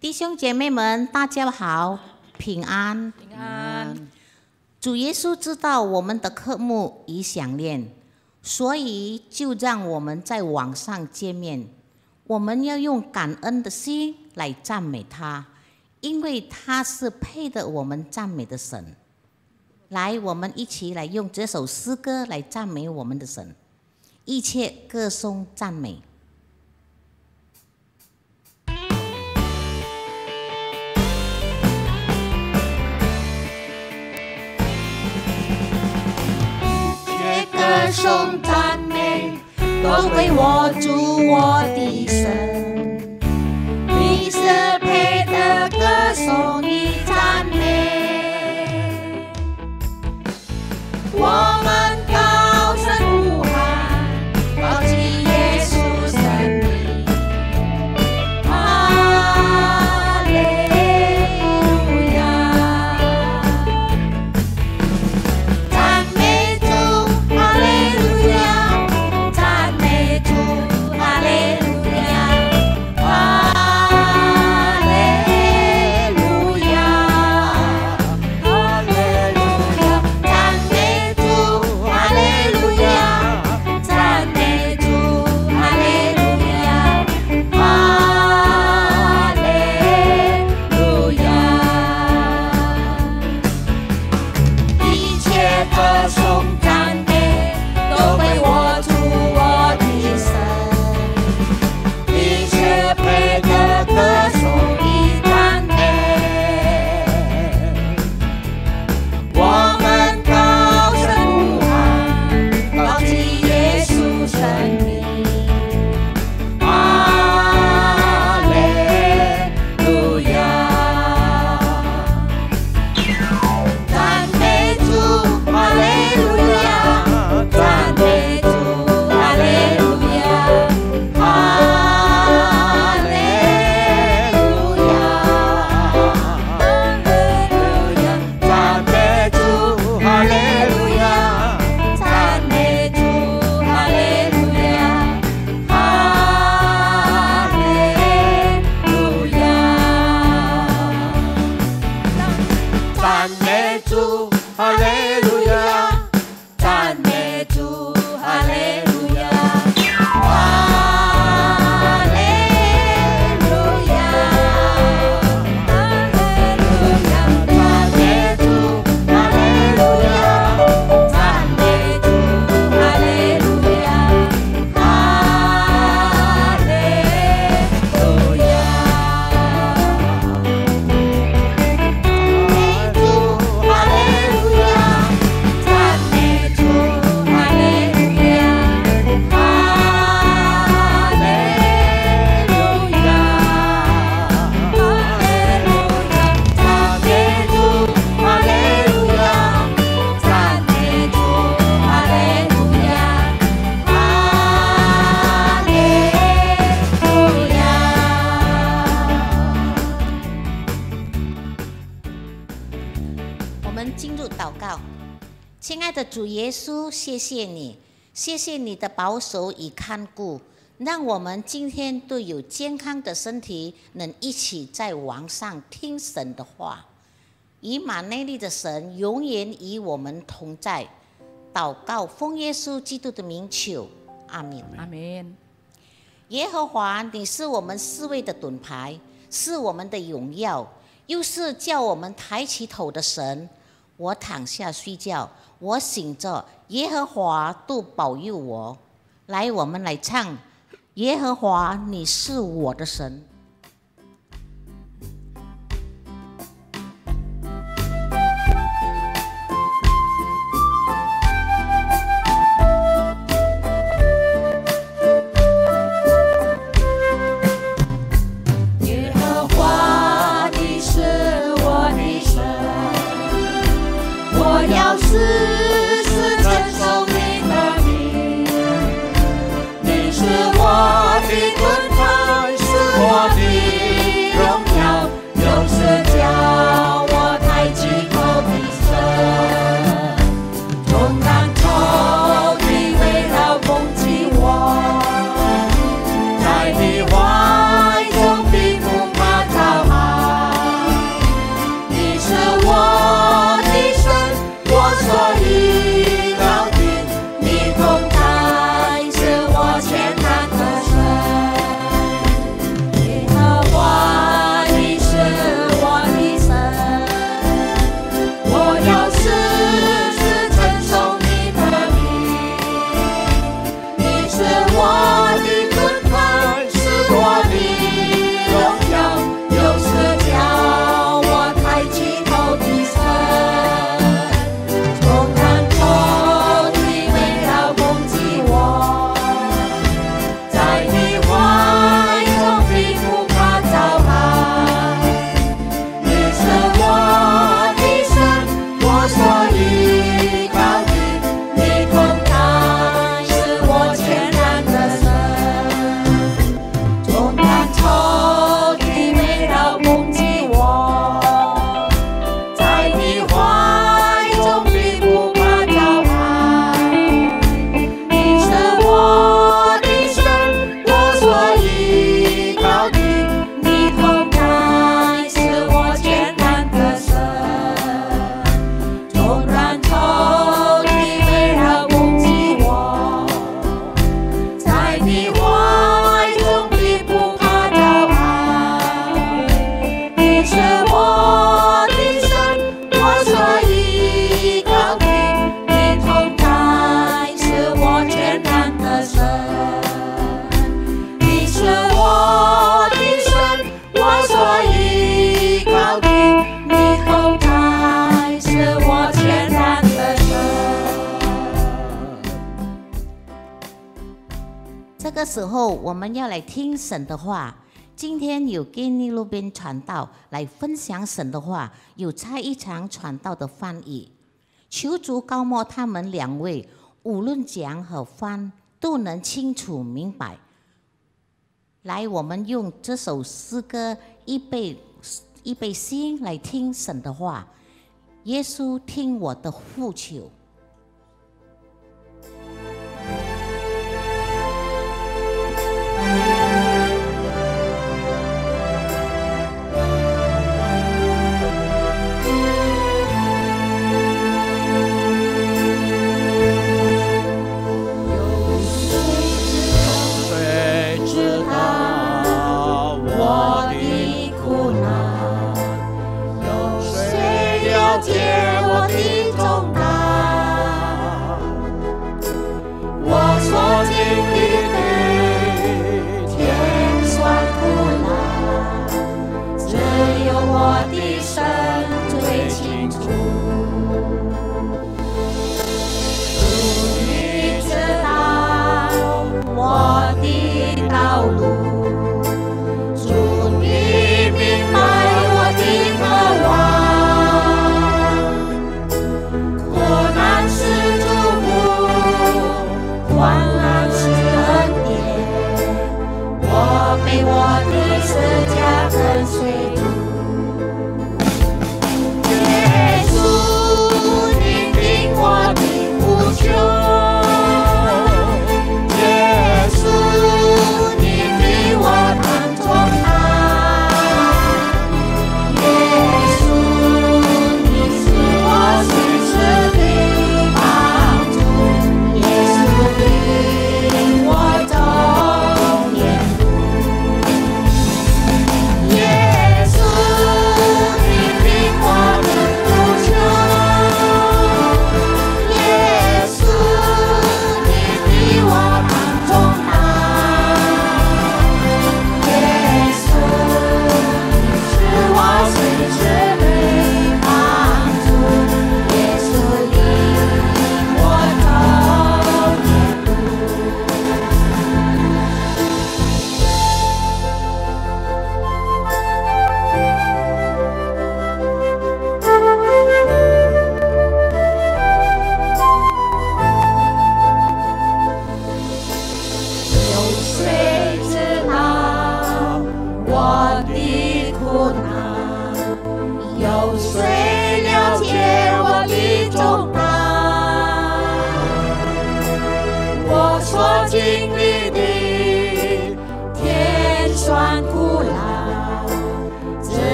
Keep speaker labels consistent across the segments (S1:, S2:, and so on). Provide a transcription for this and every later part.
S1: 弟兄姐妹们，大家好，平安。
S2: 平安。
S1: 主耶稣知道我们的渴慕与想念，所以就让我们在网上见面。我们要用感恩的心来赞美他，因为他是配得我们赞美的神。来，我们一起来用这首诗歌来赞美我们的神，一切歌颂赞美。
S2: 歌颂赞美，都归我主我的神，你是配得歌颂与赞美。我们高声呼喊，高举耶稣生命，哈利路亚，赞美主。哈利路亚，赞美主，哈利路亚，哈利路亚，哈利路亚，赞美主，哈利路亚，赞美主，哈利路亚，哈利路亚，一切歌颂赞美。都归我主我的神，你是配得歌颂与赞美。我们高声呼喊，高举耶稣生命，哈利路亚，赞美主，哈利路亚。赞美主，哈利路亚，哈利路亚，赞美主，哈利路亚，赞美主，哈利路亚，哈利路亚，赞美主，哈利路亚。赞美主，哈利路亚，哈利路亚，哈利路亚，赞美主，哈利路亚，赞美主，哈利路亚，哈利路亚，哈利路亚。
S1: 我们进入祷告。亲爱的主耶稣，谢谢你，谢谢你的保守与看顾，让我们今天都有健康的身体，能一起在网上听神的话。以马内利的神永远与我们同在。祷告奉耶稣基督的名求，阿们。
S2: 阿们。
S1: 耶和华，你是我们四位的盾牌，是我们的荣耀，又是叫我们抬起头的神。我躺下睡觉，我醒着，耶和华都保佑我。来，我们来唱，耶和华，你是我的神。
S2: 耶和华，你是我的神。我要时时称颂你的名，你是我的盾牌，是我的荣耀，又是叫我抬起头的神。从南头你围绕攻击我，在你怀中庇护他。
S1: 时候我们要来听神的话。今天有给你路边传道来分享神的话，有蔡一场传道的翻译。求主高摩他们2位，无论讲和翻都能清楚明白。来，我们用这首诗歌预备心来听神的话。耶稣，听我的呼求。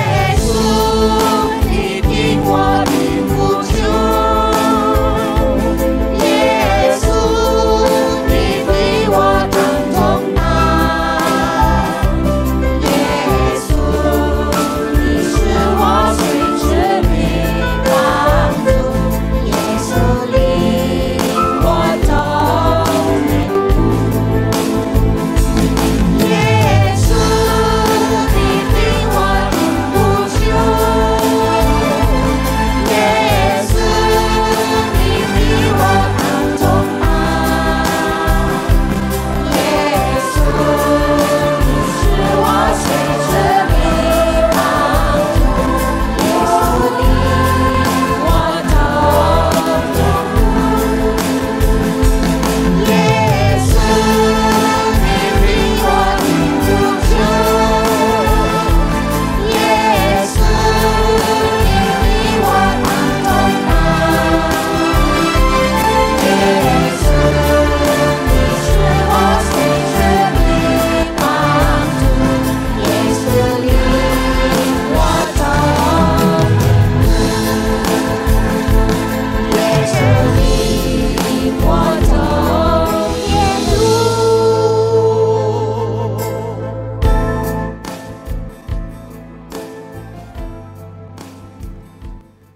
S2: 耶稣。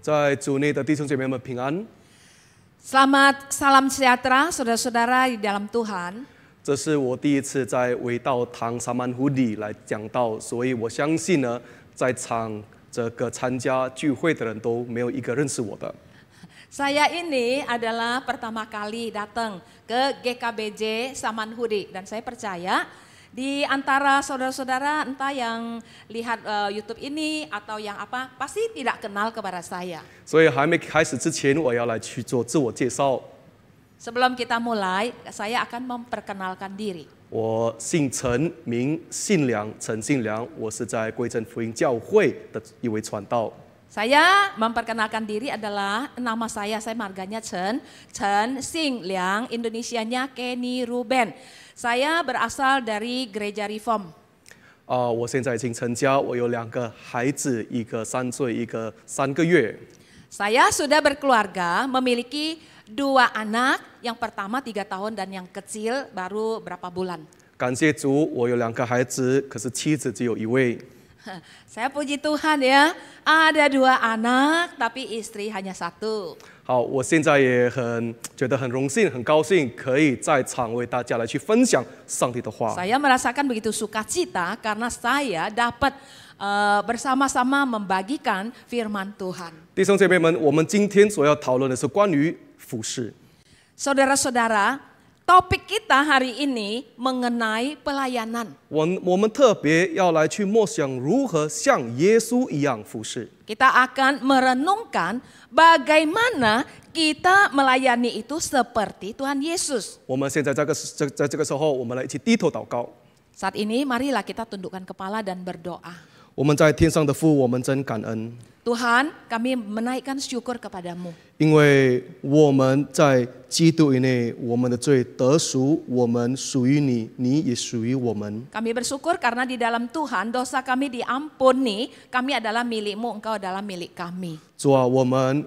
S3: 在主内的弟兄姐妹们平安。
S2: Selamat salam sejahtera saudara-saudara di dalam Tuhan.
S3: 这是我第一次在维道堂萨曼湖里来讲道，所以我相信呢，在场这个参加聚会的人都没有一个认识我的。
S2: Saya ini adalah pertama kali datang ke GKBJ Samanhudi dan saya percaya di antara saudara-saudara entah yang lihat YouTube ini atau yang apa pasti tidak kenal kepada saya.
S3: 所以还没开始之前，我要来去做自我介绍。
S2: Sebelum kita mulai, saya akan memperkenalkan diri.
S3: 我姓陈，名信良，陈信良，我是在归正福音教会的一位传道。
S2: Saya memperkenalkan diri adalah nama saya marganya Chen Sing Liang, Indonesianya Kenny Ruben. Saya berasal dari Gereja Reform.
S3: 我现在已经成家，我有2个孩子，一个3岁，一个3个月。
S2: Saya sudah berkeluarga, memiliki 2 anak, yang pertama 3 tahun dan yang kecil baru berapa bulan.
S3: 感谢主，我有2个孩子，可是妻子只有1位。
S2: Saya puji Tuhan ya, ada 2 anak tapi istri hanya 1.
S3: 好，我现在也觉得很荣幸、很高兴，可以在场为大家来去分享上帝的话。
S2: Saya merasakan begitu sukacita karena saya dapat bersama-sama membagikan firman Tuhan.
S3: 弟兄姐妹们，我们今天所要讨论的是关于服事。
S2: Saudara-saudara, topik kita hari ini mengenai pelayanan.
S3: 我们特别要来去默想如何像耶稣一样服事。
S2: Kita akan merenungkan bagaimana kita melayani itu seperti Tuhan Yesus.
S3: 我们现在在这个时候，我们来一起低头祷告。
S2: Saat ini marilah kita tundukkan kepala dan berdoa.
S3: 我们在天上的父，我们真感恩，
S2: Tuhan, kami menaikkan syukur kepadamu.
S3: 因为我们在基督以内，我们的罪得赎，我们属于你，你也属于我们。
S2: Kami bersyukur karena di dalam Tuhan dosa kami diampuni, kami adalah milikmu, engkau adalah milik kami.
S3: 主啊，我们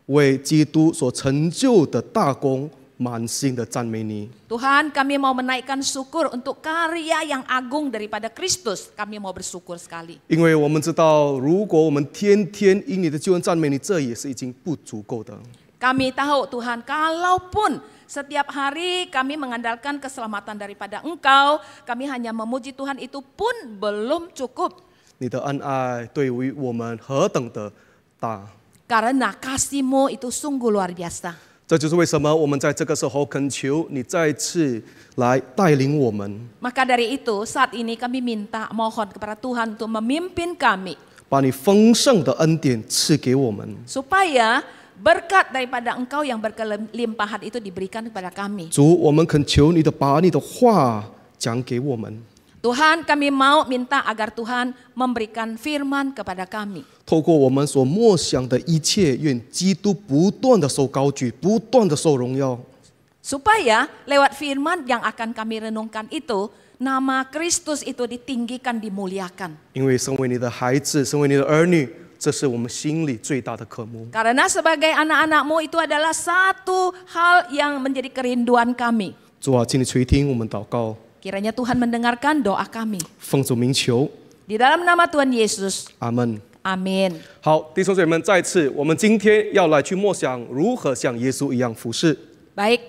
S3: 为基督所成就的大功，满心的赞美你。
S2: Tuhan, kami mau menaikkan syukur untuk karya yang agung daripada Kristus. Kami mau bersyukur sekali.
S3: 因为我们知道，如果我们天天因你的救恩赞美你，这也是已经不足够的。
S2: Kami tahu Tuhan, kalaupun setiap hari kami mengandalkan keselamatan daripada Engkau, kami hanya memuji Tuhan itu pun belum cukup.
S3: 你的恩爱对于我们何等的大！
S2: Karena kasih-Mu itu sungguh luar biasa.
S3: 这就是为什么我们在这个时候恳求你再次来带领我们，
S2: Maka dari itu saat ini kami minta mohon kepada Tuhan untuk memimpin kami.
S3: 把你丰盛的恩典赐给我们。
S2: Supaya berkat daripada Engkau yang berkelimpahan itu diberikan kepada kami.
S3: 主，我们恳求你把你的话讲给我们，
S2: Tuhan, kami mau minta agar Tuhan memberikan firman kepada kami.
S3: 透过我们所默想的一切，愿基督不断的受高举，不断的受荣耀。
S2: Supaya lewat firman yang akan kami renungkan itu, nama Kristus itu ditinggikan, dimuliakan.
S3: 因为身为你的孩子，身为你的儿女，这是我们心里最大的渴慕。
S2: Karena sebagai anak-anak-Mu itu adalah satu hal yang menjadi kerinduan kami.
S3: 主啊，请你垂听我们祷告，
S2: Kiranya Tuhan mendengarkan doa kami.
S3: 奉主名求，
S2: Di dalam nama Tuhan Yesus,
S3: 阿门。
S2: amin.
S3: 好，弟兄姐妹们，再次，我们今天要来去默想如何像耶稣一样服事。
S2: Baik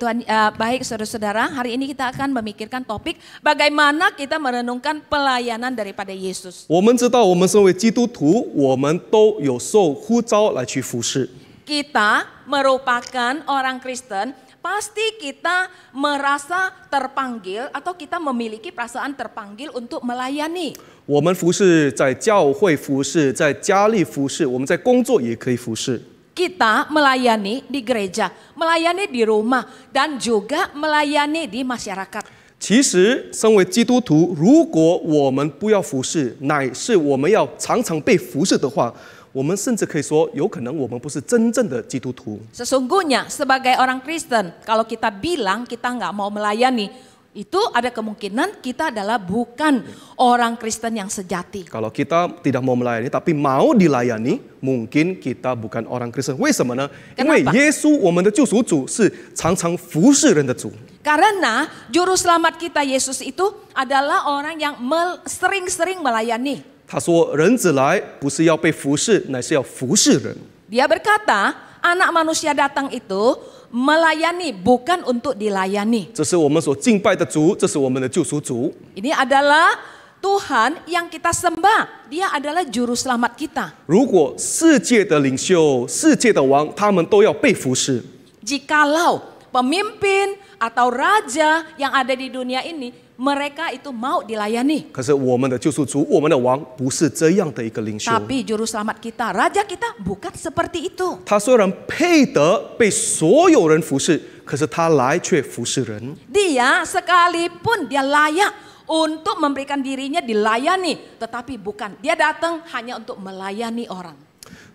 S2: baik saudara-saudara, hari ini kita akan memikirkan topik bagaimana kita merenungkan pelayanan daripada Yesus.
S3: 我们知道，我们身为基督徒，我们都有受呼召来去服事。
S2: Kita merupakan orang Kristen, pasti kita merasa terpanggil atau kita memiliki perasaan terpanggil untuk melayani.
S3: 我们服事在教会服事，在家里服事，我们在工作也可以服事。
S2: Kita melayani di gereja, melayani di rumah, dan juga melayani di masyarakat.
S3: 其实，身为基督徒，如果我们不要服事，乃是我们要常常被服事的话，我们甚至可以说，有可能我们不是真正的基督徒。
S2: Sesungguhnya sebagai orang Kristen, kalau kita bilang kita nggak mau melayani, itu ada kemungkinan kita adalah bukan orang Kristen yang sejati.
S3: Kalau kita tidak mau melayani, tapi mau dilayani, mungkin kita bukan orang Kristen. 为什么呢？因为耶稣，我们的救赎主是常常服侍人的主。
S2: Karena juru selamat kita Yesus itu adalah orang yang sering-sering melayani.
S3: 他说：“人子来不是要被服侍，乃是要服侍人。”
S2: Dia berkata, anak manusia datang itu melayani, bukan untuk dilayani.
S3: 这是我们所敬拜的主，这是我们的救赎主。
S2: Ini adalah Tuhan yang kita sembah. Dia adalah juru selamat kita.
S3: 如果世界的领袖、世界的王，他们都要被服侍，
S2: Jikalau pemimpin atau raja yang ada di dunia ini, mereka itu mau dilayani.
S3: 可是我们的救赎主、我们的王不是这样的一个领袖。
S2: Tapi juru selamat kita, raja kita bukan seperti itu.
S3: 他虽然配得被所有人服侍，可是他来却服侍人。
S2: Dia sekalipun dia layak untuk memberikan dirinya dilayani, tetapi bukan. Dia datang hanya untuk melayani orang.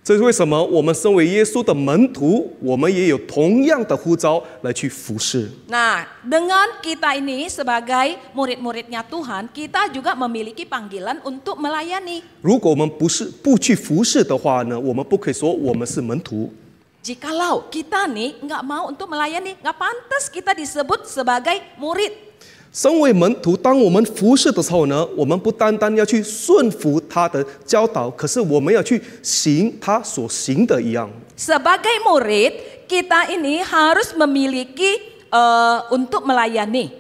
S3: 这是为什么我们身为耶稣的门徒，我们也有同样的呼召来去服侍。
S2: Nah, dengan kita ini sebagai murid-muridnya Tuhan, kita juga memiliki panggilan untuk melayani.
S3: 如果我们不去服侍的话呢，我们不可以说我们是门徒。
S2: Jikalau kita nih nggak mau untuk melayani, nggak pantas kita disebut sebagai murid.
S3: 身为门徒，当我们服侍的时候呢，我们不单单要去顺服他的教导，可是我们要去行他所行的一样。
S2: Sebagai murid, kita ini harus memiliki untuk melayani.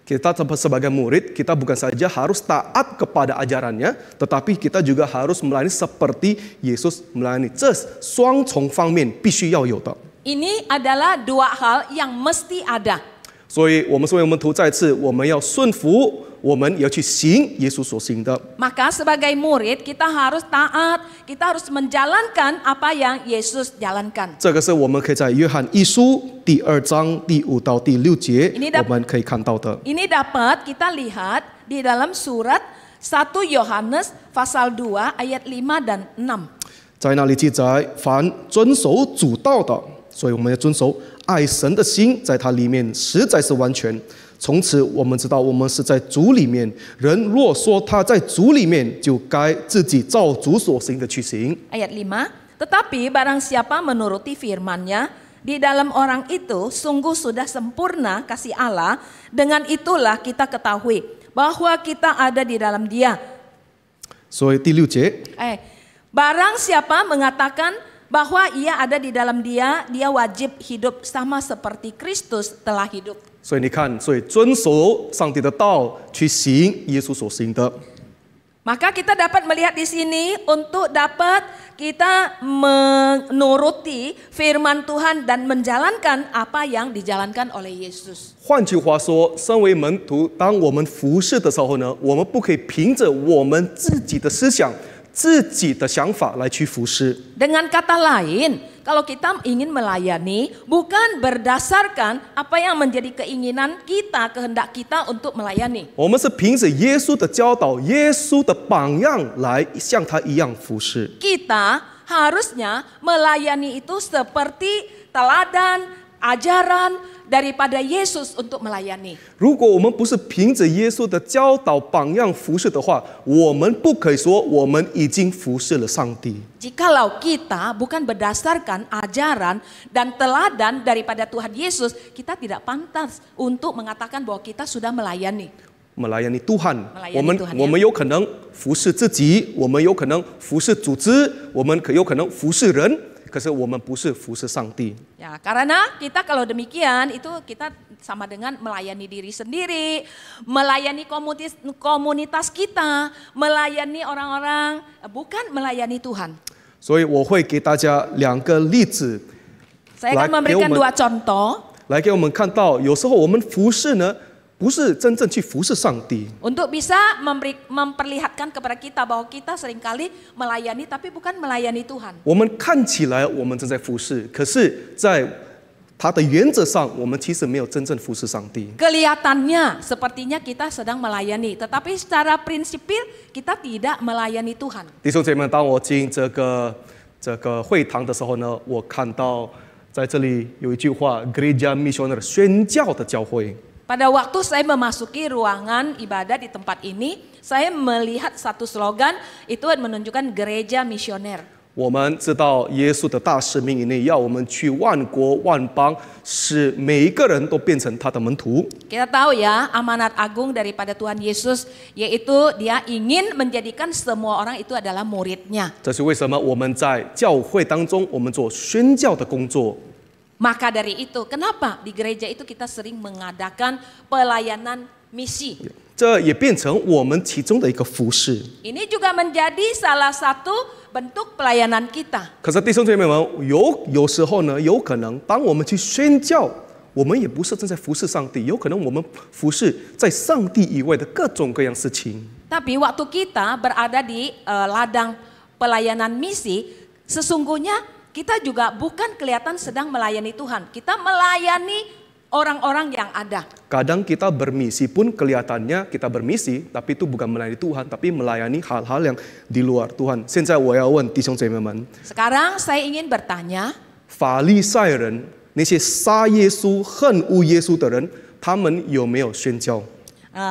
S3: Kita sebagai murid, kita bukan saja harus taat kepada ajarannya, tetapi kita juga harus melayani seperti Yesus melayani. 这双重方面必须要有的。
S2: Ini adalah dua hal yang mesti ada.
S3: 所以，我们身为门徒，再次我们要顺服，我们也要去行耶稣所行的。
S2: Maka sebagai murid kita harus taat, kita harus menjalankan apa yang Yesus jalankan.
S3: 这个是我们可以在约翰一书第2章第5到第6节
S2: Ini
S3: 我们可以看到的。
S2: Ini dapat kita lihat di dalam surat 1 Yohanes pasal 2 ayat 5 dan 6.
S3: 在那里记载，凡遵守主道的，所以我们要遵守爱神的心，在它里面实在是完全。从此我们知道，我们是在主里面。人若说他在主里面，就该自己照主所行的去行。
S2: Ayat 5, tetapi barang siapa menuruti firman-Nya, di dalam orang itu sungguh sudah sempurna kasih Allah. Dengan itulah kita ketahui bahwa kita ada di dalam Dia.
S3: 所以第6节，
S2: Barang siapa mengatakan bahwa ia ada di dalam Dia, dia wajib hidup sama seperti Kristus telah hidup.
S3: 所以你看，所以遵守上帝的道，去行耶稣所行的。
S2: Maka kita dapat melihat di sini untuk dapat kita menuruti firman Tuhan dan menjalankan apa yang dijalankan oleh Yesus.
S3: 换句话说，身为门徒，当我们服侍的时候呢，我们不可以凭着我们自己的思想、自己的想法来去服侍。
S2: Dengan kata lain, kalau kita ingin melayani, bukan berdasarkan apa yang menjadi keinginan kita, kehendak kita untuk melayani.
S3: 我们是凭着耶稣的教导、耶稣的榜样来像他一样服侍。
S2: Kita harusnya melayani itu seperti teladan, ajaran daripada Yesus untuk melayani.
S3: 如果我们不是凭着耶稣的教导、榜样服侍的话，我们不可以说我们已经服侍了上帝。
S2: Jikalau kita bukan berdasarkan ajaran dan teladan daripada Tuhan Yesus, kita tidak pantas untuk mengatakan bahwa kita sudah melayani.
S3: melayani Tuhan，
S2: melayani
S3: 我们
S2: Tuhan，
S3: 我们有可能服侍自己，我们有可能服侍组织，我们有可能服侍人，可是我们不是服侍上帝。
S2: Ya, karena kita kalau demikian itu kita sama dengan melayani diri sendiri, melayani komunitas kita, melayani orang-orang, bukan melayani Tuhan.
S3: 所以我会给大家2个例子，
S2: Saya akan memberikan 2 contoh
S3: 来给我们看到，有时候我们服侍呢，不是真正去服侍上帝。
S2: untuk bisa memperlihatkan kepada kita bahwa kita seringkali melayani tapi bukan melayani Tuhan.
S3: 我们看起来我们正在服侍，可是在它的原则上，我们其实没有真正服侍上帝。
S2: Kelihatannya sepertinya kita sedang melayani, tetapi secara prinsipil kita tidak melayani Tuhan.
S3: 弟兄姐妹，当我进这个会堂的时候呢，我看到在这里有一句话 ，Gereja Misioner 宣教的教会。
S2: Pada waktu saya memasuki ruangan ibadah di tempat ini, saya melihat satu slogan itu menunjukkan gereja misioner.
S3: 我们知道耶稣的大使命以内，要我们去万国万邦，使每一个人都变成他的门徒。
S2: Kita tahu ya, amanat agung daripada Tuhan Yesus yaitu dia ingin menjadikan semua orang itu adalah muridnya.
S3: 这是为什么我们在教会当中，我们做宣教的工作。
S2: Maka dari itu, kenapa di gereja itu kita sering mengadakan pelayanan misi?
S3: 这也变成我们其中的一个服饰。
S2: Ini juga menjadi salah satu bentuk pelayanan kita.
S3: 可是弟兄姐妹们，有时候呢，有可能当我们去宣教，我们也不是正在服侍上帝，有可能我们服侍在上帝以外的各种各样事情。
S2: Tapi waktu kita berada di ladang pelayanan misi, sesungguhnya kita juga bukan kelihatan sedang melayani Tuhan. Kita melayani orang-orang yang ada.
S3: Kadang kita bermisi pun kelihatannya kita bermisi, tapi itu bukan melayani Tuhan, tapi melayani hal-hal yang di luar Tuhan. 现在我要问弟兄姐妹们，
S2: Sekarang saya ingin bertanya,
S3: 法利赛人那些杀耶稣、恨恶耶稣的人，他们有没有宣教？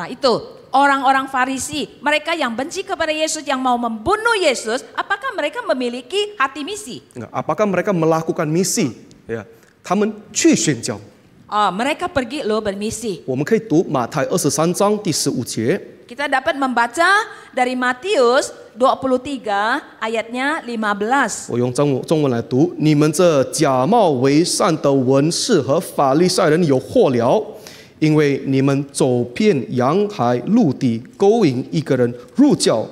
S2: itu orang-orang Farisi, mereka yang benci kepada Yesus, yang mau membunuh Yesus, apakah mereka memiliki hati misi?
S3: Apakah mereka melakukan misi? Ya, 他们去宣教。
S2: Mereka pergi loh bermisi.
S3: 我们可以读马太23章第15节。
S2: Kita dapat membaca dari Matius 23 ayatnya 15.
S3: 我用中文来读：你们这假冒为善的文士和法利赛人有祸了，因为你们走遍洋海陆地，勾引一个人入教，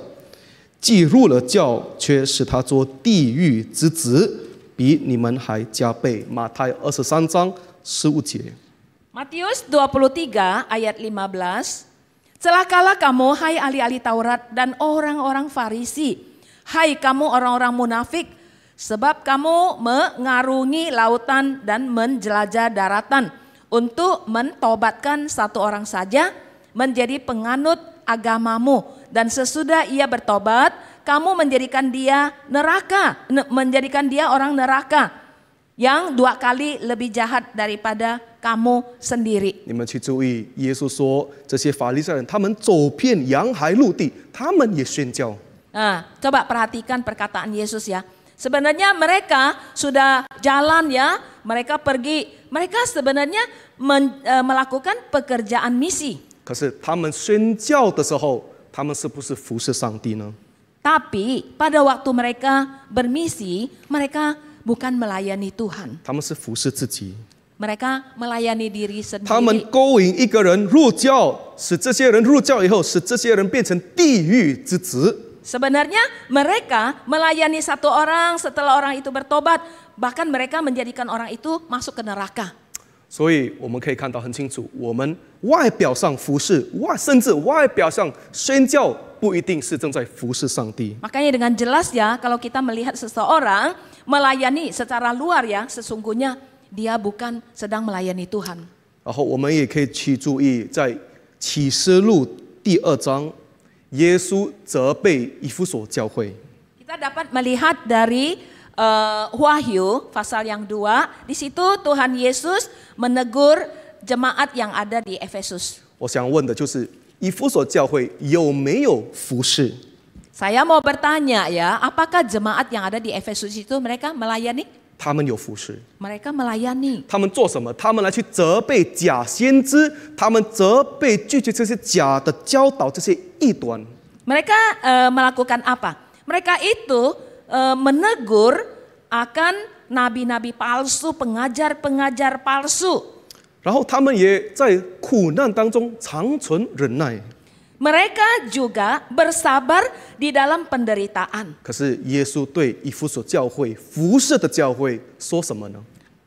S3: 既入了教，却使他做地狱之子，比你们还加倍。马太23章15节。
S2: Matius 23 ayat 15. Celakalah kamu hai ahli-ahli Taurat dan orang-orang Farisi. Hai kamu orang-orang munafik, sebab kamu mengarungi lautan dan menjelajah daratan untuk mentobatkan satu orang saja menjadi penganut agamamu, dan sesudah ia bertobat kamu menjadikan dia orang neraka yang 2 kali lebih jahat daripada kamu sendiri.
S3: 你们去注意，耶稣说这些法利赛人，他们走遍洋海陆地，他们也宣教。
S2: Coba perhatikan perkataan Yesus ya. Sebenarnya mereka sudah jalan ya, mereka pergi, mereka sebenarnya melakukan pekerjaan misi.
S3: 可是他们宣教的时候，他们是不是服侍上帝呢？
S2: Tapi pada waktu mereka bermisi, mereka bukan melayani Tuhan.
S3: 他们是服侍自己。
S2: Mereka melayani diri
S3: 他们
S2: sendiri.
S3: 勾引一个人入教，使这些人入教以后，使这些人变成地狱之子。
S2: Sebenarnya mereka melayani satu orang, setelah orang itu bertobat, bahkan mereka menjadikan orang itu masuk ke neraka.
S3: 所以我们可以看到很清楚，我们外表上服侍，甚至外表上宣教，不一定是正在服侍上帝。
S2: Makanya dengan jelas ya, kalau kita melihat seseorang melayani secara luar ya, sesungguhnya dia bukan sedang melayani Tuhan.
S3: 然后我们也可以去注意，在启示录第2章，耶稣责备以弗所教会。
S2: Kita dapat melihat dari Wahyu pasal yang 2, di situ Tuhan Yesus menegur jemaat yang ada di Efesus.
S3: 我想问的就是以弗所教会有没有服侍？
S2: Saya mau bertanya ya, apakah jemaat yang ada di Efesus itu mereka melayani?
S3: 他们有服侍。
S2: Mereka melayani.
S3: 他们做什么？他们来去责备假先知，他们责备拒绝这些假的教导，这些异端。
S2: Mereka melakukan apa? Mereka itu menegur akan nabi-nabi palsu, pengajar-pengajar palsu.
S3: 然后他们也在苦难当中长存忍耐。
S2: Mereka juga bersabar di dalam penderitaan.
S3: 可是耶稣对以弗所教会服侍的教会说什么呢？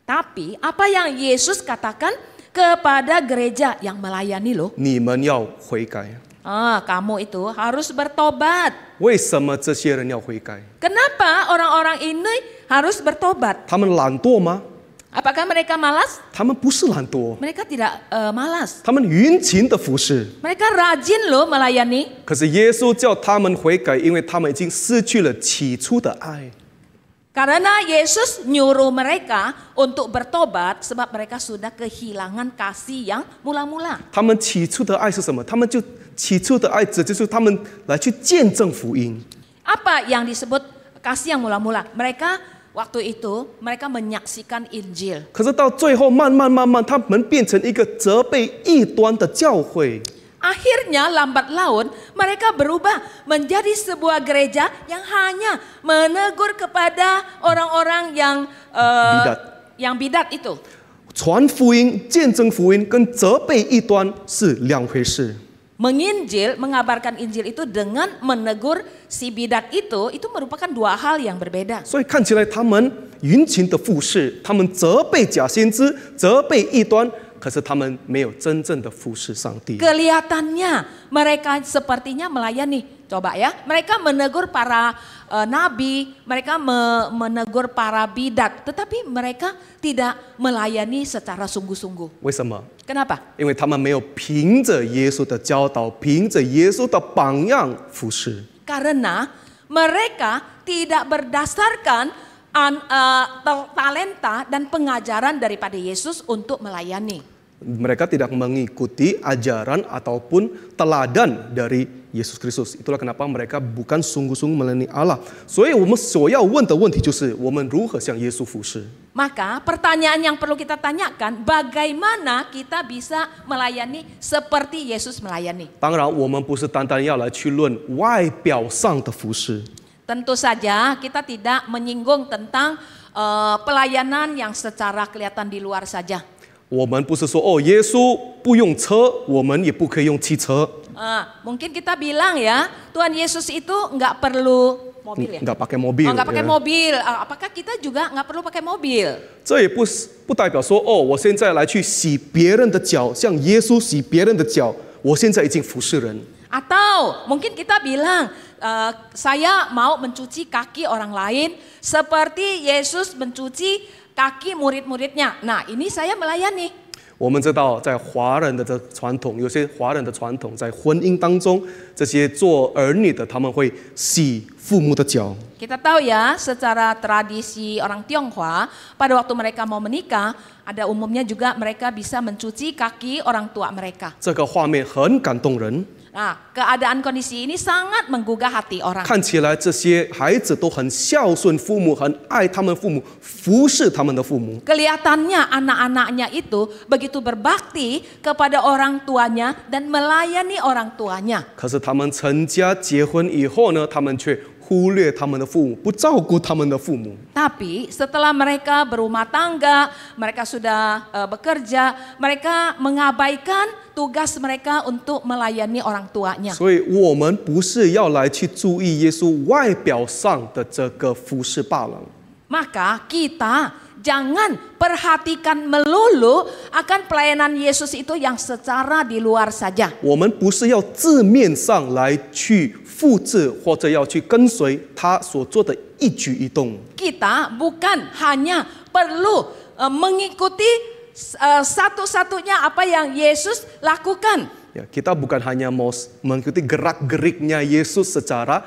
S2: Tapi apa yang Yesus katakan kepada gereja yang melayani loh?
S3: 你们要悔改。
S2: Kamu itu harus bertobat.
S3: 为什么这些人要悔改？
S2: Kenapa orang-orang ini harus bertobat?
S3: 他们懒惰吗？
S2: Apakah mereka malas?
S3: 他们不是懒惰，
S2: Mereka tidak malas.
S3: 他们殷勤的服侍。
S2: Mereka rajin loh melayani.
S3: 可是耶稣叫他们悔改，因为他们已经失去了起初的爱。
S2: Karena Yesus nyuruh mereka untuk bertobat sebab mereka sudah kehilangan kasih yang mula-mula.
S3: 他们起初的爱是什么？他们就起初的爱，指就是他们来去见证福音。
S2: Apa yang disebut kasih yang mula-mula. Mereka waktu itu mereka menyaksikan Injil.
S3: 可是到最后，慢慢，他们变成一个责备异端的教会。
S2: Akhirnya lambat laun mereka berubah menjadi sebuah gereja yang hanya menegur kepada orang-orang yang bidat itu.
S3: 传福音、见证福音跟责备异端是两回事。
S2: Menginjil, mengabarkan Injil itu dengan menegur si bidat itu merupakan dua hal yang berbeda.
S3: 所以看起来他们殷勤的服侍，他们责备假先知，责备异端，可是他们没有真正的服侍上帝。
S2: Kelihatannya mereka sepertinya melayani. Coba ya, mereka menegur para nabi, mereka menegur para bidat, tetapi mereka tidak melayani secara sungguh-sungguh.
S3: 为什么？
S2: Kenapa?
S3: 因为他们没有凭着耶稣的教导，凭着耶稣的榜样服侍。
S2: Karena mereka tidak berdasarkan talenta dan pengajaran daripada Yesus untuk melayani.
S3: Mereka tidak mengikuti ajaran ataupun teladan dari Yesus Kristus. Itulah kenapa mereka bukan sungguh-sungguh melayani Allah. 所以我们所要问的问题就是我们如何向耶稣服侍。
S2: Maka pertanyaan yang perlu kita tanyakan, bagaimana kita bisa melayani seperti Yesus melayani?
S3: 当然，我们不是单单要来去论外表上的服侍。
S2: Tentu saja kita tidak menyinggung tentang pelayanan yang secara kelihatan di luar saja.
S3: 我们不是说哦，耶稣不用车，我们也不可以用汽车。
S2: Mungkin kita bilang ya, Tuhan Yesus itu nggak perlu mobil ya?
S3: Nggak pakai mobil.
S2: Nggak pakai mobil. Apakah kita juga nggak perlu pakai mobil?
S3: 这也不代表说哦，我现在来去洗别人的脚，像耶稣洗别人的脚，我现在已经服侍人。
S2: Atau mungkin kita bilang, saya mau mencuci kaki orang lain seperti Yesus mencuci kaki murid-muridnya. Nah, ini saya melayani.
S3: 我们知道，在华人的这传统，有些华人的传统，在婚姻当中，这些做儿女的他们会洗父母的脚。
S2: Kita tahu ya, secara tradisi orang Tionghoa, pada waktu mereka mau menikah, ada umumnya juga mereka bisa mencuci kaki orang tua mereka.
S3: 这个画面很感动人。
S2: Nah, keadaan kondisi ini sangat menggugah hati orang.
S3: 看起来这些孩子都很孝顺父母，很爱他们父母，服侍他们的父母。
S2: Kelihatannya anak-anaknya itu begitu berbakti kepada orang tuanya dan melayani orang tuanya.
S3: 可是他们成家结婚以后呢，他们却忽略他们的父母，不照顾他们的父母。
S2: Tapi setelah mereka berumah tangga, mereka sudah bekerja, mereka mengabaikan tugas mereka untuk melayani orang tuanya.
S3: 所以我们不是要来去注意耶稣外表上的这个服侍罢了。
S2: Maka kita jangan perhatikan melulu akan pelayanan Yesus itu yang secara di luar saja.
S3: 我们不是要字面上来去复制或者要去跟随他所做的一举一动。
S2: Kita bukan hanya perlu mengikuti satu-satunya apa yang Yesus lakukan.
S3: Ya, kita bukan hanya mau mengikuti gerak-geriknya Yesus secara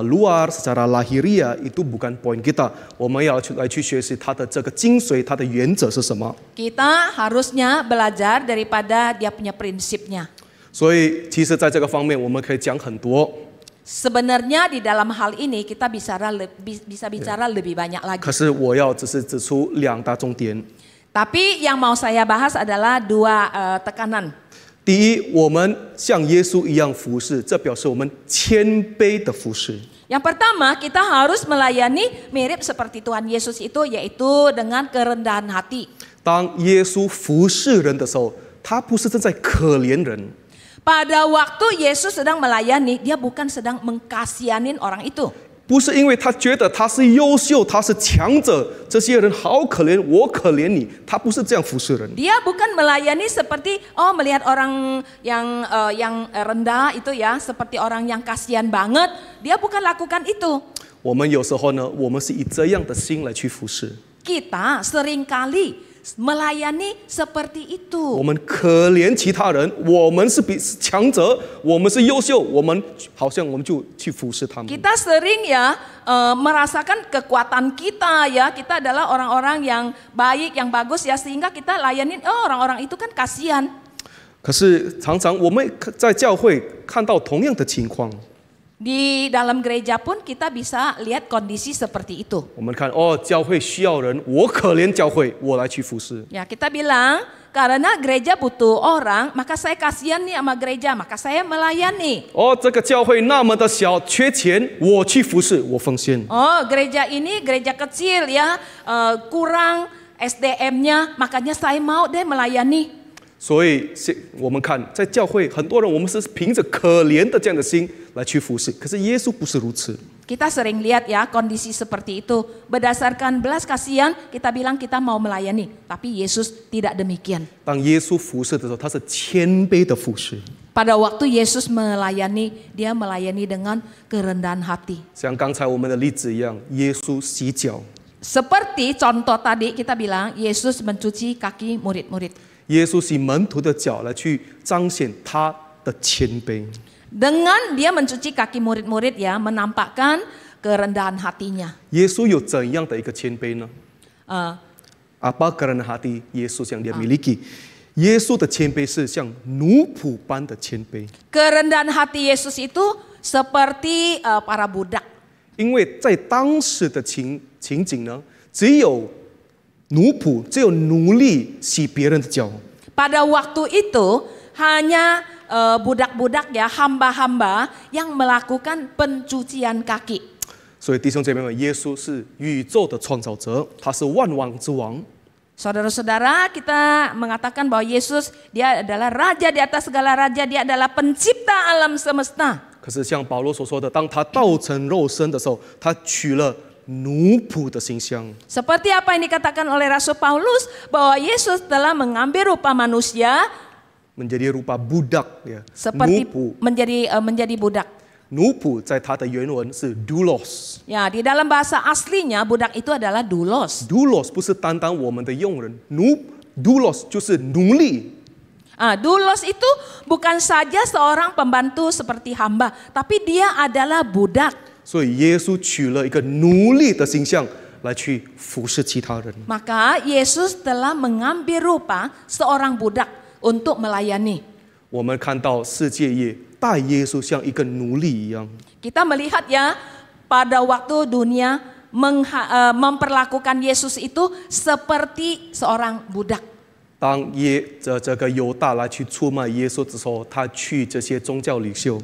S3: luar, secara lahiriah, itu bukan poin kita. 我们要来去学习他的这个精髓，他的原则是什么。
S2: Kita harusnya belajar daripada dia punya prinsipnya.
S3: 所以，其实在这个方面，我们可以讲很多。
S2: Sebenarnya di dalam hal ini kita bisa bicara lebih banyak lagi.
S3: 可是我要只是指出两大重点。
S2: Tapi yang mau saya bahas adalah dua tekanan.
S3: 第一，我们像耶稣一样服侍，这表示我们谦卑的服侍。
S2: Yang pertama, kita harus melayani mirip seperti Tuhan Yesus itu, yaitu dengan kerendahan hati.
S3: 当耶稣服侍人的时候，他不是正在可怜人。
S2: Pada waktu Yesus sedang melayani, dia bukan sedang mengkasihanin orang itu.
S3: 不是因为他觉得他是优秀，他是强者，这些人好可怜，我可怜你。他不是这样服侍人。
S2: Dia bukan melayani seperti melihat orang yang rendah itu ya, seperti orang yang kasihan banget. Dia bukan lakukan itu.
S3: 我们有时候呢，我们是以这样的心来去服侍。
S2: Kita seringkali melayani seperti itu.
S3: 我们可怜其他人，我们是强者，我们是优秀，我们好像我们就去服侍他们。
S2: Kita sering ya merasakan kekuatan kita ya, kita adalah orang-orang yang baik, yang bagus ya, sehingga kita layanin orang-orang itu kan kasihan.
S3: 可是常常我们在教会看到同样的情况。
S2: Di dalam gereja pun kita bisa lihat kondisi seperti itu.
S3: 我们看哦，教会需要人，我可怜教会，我来去服侍。
S2: Ya, kita bilang karena gereja butuh orang, maka saya kasihan nih sama gereja, maka saya melayani.
S3: 哦，这个教会那么的小，缺钱，我去服侍，我奉献。
S2: Oh, gereja ini gereja kecil ya, kurang SDM-nya, makanya saya mau deh melayani.
S3: 所以我们看在教会，很多人我们是凭着可怜的这样的心来去服侍，可是耶稣不是如此。
S2: Kita sering lihat ya kondisi seperti itu. Berdasarkan belas kasihan kita bilang kita mau melayani. Tapi Yesus tidak demikian.
S3: 当耶稣服侍的时候，他是谦卑的服侍。
S2: Pada waktu Yesus melayani, dia melayani dengan kerendahan hati.
S3: 像刚才我们的例子一样，耶稣洗脚，
S2: Seperti contoh tadi kita bilang Yesus mencuci kaki murid-murid.
S3: 耶稣洗门徒的脚来去彰显他的谦卑。
S2: Dengan dia mencuci kaki murid-murid ya, menampakkan kerendahan hatinya.
S3: 耶稣有怎样的一个谦卑呢？
S2: Uh,
S3: Apa kerendahan hati Yesus yang dia miliki? 耶稣的谦卑是像奴仆般的谦卑，
S2: kerendahan hati Yesus itu seperti para budak.
S3: 因为在当时的情景呢，只有奴仆，只有奴隶洗别人的脚。
S2: Pada waktu itu hanya budak-budak ya, hamba-hamba yang melakukan pencucian kaki.
S3: 所以弟兄姐妹们，耶稣是宇宙的创造者，他是万王之王。
S2: Saudara-saudara, kita mengatakan bahwa Yesus dia adalah raja di atas segala raja, dia adalah pencipta alam semesta.
S3: 可是像保罗所说的，当他道成肉身的时候，他取了奴仆的形象。
S2: Seperti apa yang dikatakan oleh Rasul Paulus bahwa Yesus telah mengambil rupa manusia
S3: menjadi rupa budak ya.
S2: seperti
S3: 奴仆，
S2: menjadi budak.
S3: 奴仆在它的原文是 doulos。
S2: Ya, di dalam bahasa aslinya budak itu adalah doulos.
S3: doulos 不是单单我们的佣人，doulos 就是奴隶。
S2: Doulos itu bukan saja seorang pembantu seperti hamba, tapi dia adalah budak.
S3: 所以耶稣取了一个奴隶的形象来去服侍其他人。
S2: Maka Yesus telah mengambil rupa seorang budak untuk melayani.
S3: 我们看到世界也待耶稣像一个奴隶一样。
S2: Kita melihat ya, pada waktu dunia memperlakukan Yesus itu seperti seorang budak.
S3: 当这个犹大来去出卖耶稣之后，他去这些宗教领袖。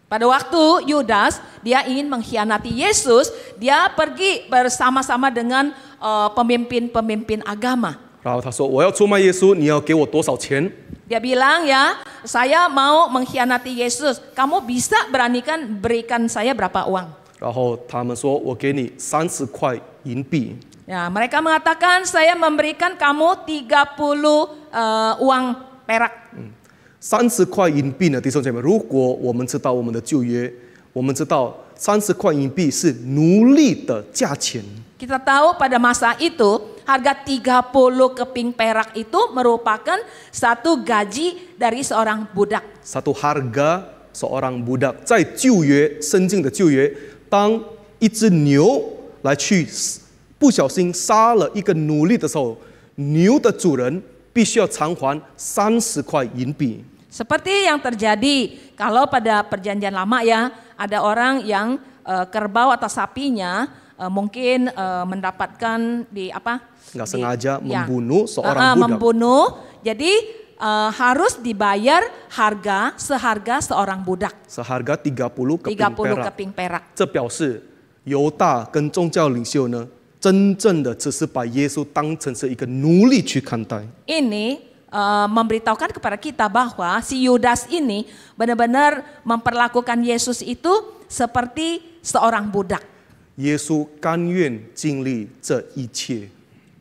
S2: Pada waktu Yudas dia ingin mengkhianati Yesus, dia pergi bersama-sama dengan pemimpin-pemimpin agama.
S3: 然后他说：“我要出卖耶稣，你要给我多少钱？”
S2: Dia bilang ya, saya mau mengkhianati Yesus, kamu bisa berikan saya berapa uang?
S3: 然后他们说：“我给你30块银币。”
S2: Ya, mereka mengatakan saya memberikan kamu 30 uang perak.
S3: 30块银币呢，弟兄姐妹，如果我们知道我们的旧约，我们知道30块银币是奴隶的价钱。
S2: Kita tahu pada masa itu harga 30 keping perak itu merupakan satu gaji dari seorang budak.
S3: Satu harga seorang budak 在旧约圣经的旧约，当一只牛来去不小心杀了一个奴隶的时候，牛的主人必须要偿还30块银币。
S2: Seperti yang terjadi kalau pada perjanjian lama ya, ada orang yang kerbau atau sapinya mungkin mendapatkan
S3: nggak sengaja membunuh seorang budak.
S2: Membunuh, jadi harus dibayar seharga seorang budak.
S3: Seharga 30 keping
S2: 30
S3: perak.
S2: keping perak.
S3: 这表示犹大跟宗教领袖呢，真正的只是把耶稣当成是一个奴隶去看待。
S2: Ini memberitahukan kepada kita bahwa si Yudas ini benar-benar memperlakukan Yesus itu seperti seorang budak.
S3: 耶稣甘愿经历这一切。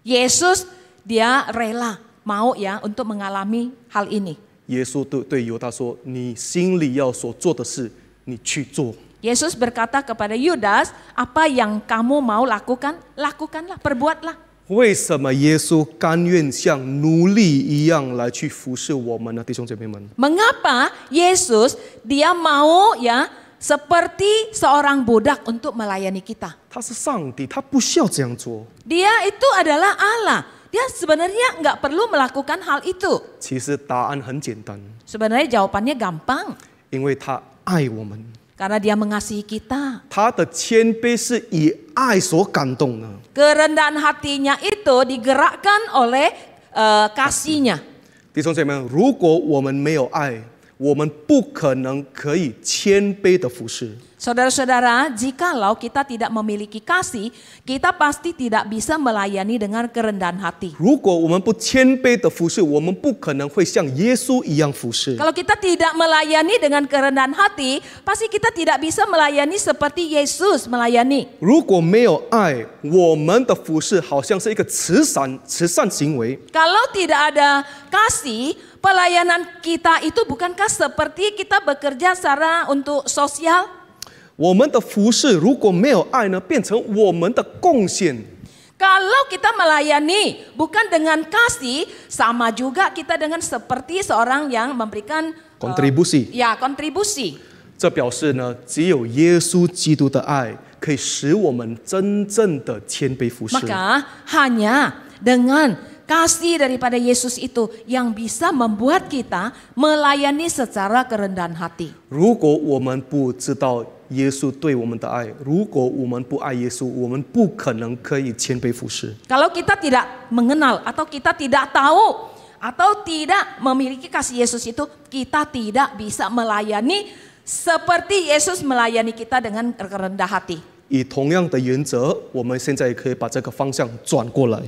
S2: Yesus dia rela mau ya untuk mengalami hal ini.
S3: 耶稣对犹大说：“你心里要所做的事，你去做。”
S2: Yesus berkata kepada Yudas, apa yang kamu mau lakukan, lakukanlah, perbuatlah.
S3: 为什么耶稣甘愿像奴隶一样来去服侍我们呢，弟兄姐妹们？
S2: Mengapa Yesus dia mau ya seperti seorang budak untuk melayani kita?
S3: 他是上帝，他不需要这样做。
S2: Dia itu adalah Allah. Dia sebenarnya nggak perlu melakukan hal itu.
S3: 其实答案很简单，
S2: Sebenarnya jawabannya gampang.
S3: 因为他爱我们。
S2: Karena dia mengasihi kita.
S3: 他的谦卑是以爱所感动的。
S2: Kerendahan hatinya itu digerakkan oleh kasihnya.
S3: 弟兄姐妹们，如果我们没有爱，我们不可能可以谦卑的服侍。
S2: Saudara-saudara, jikalau kita tidak memiliki kasih, kita pasti tidak bisa melayani dengan kerendahan hati.
S3: 如果我们不谦卑的服侍，我们不可能会像耶稣一样服侍。
S2: Kalau kita tidak melayani dengan kerendahan hati, pasti kita tidak bisa melayani seperti Yesus melayani.
S3: 如果没有爱，我们的服侍好像是一个慈善行为。
S2: Kalau tidak ada kasih, pelayanan kita itu bukankah seperti kita bekerja secara untuk sosial?
S3: 我们的服侍如果没有爱呢，变成我们的贡献。
S2: Kalau kita melayani bukan dengan kasih, sama juga kita dengan seperti seorang yang memberikan
S3: Kontribusi.
S2: kontribusi.
S3: 这表示呢，只有耶稣基督的爱可以使我们真正的谦卑服侍。
S2: Maka hanya dengan kasih daripada Yesus itu yang bisa membuat kita melayani secara kerendahan hati.
S3: 如果我们不知道耶稣对我们的爱，如果我们不爱耶稣，我们不可能可以谦卑服侍。
S2: Kalau kita tidak mengenal atau kita tidak tahu atau tidak memiliki kasih Yesus itu, kita tidak bisa melayani seperti Yesus melayani kita dengan rendah hati.
S3: 以同样的原则，我们现在也可以把这个方向转过来。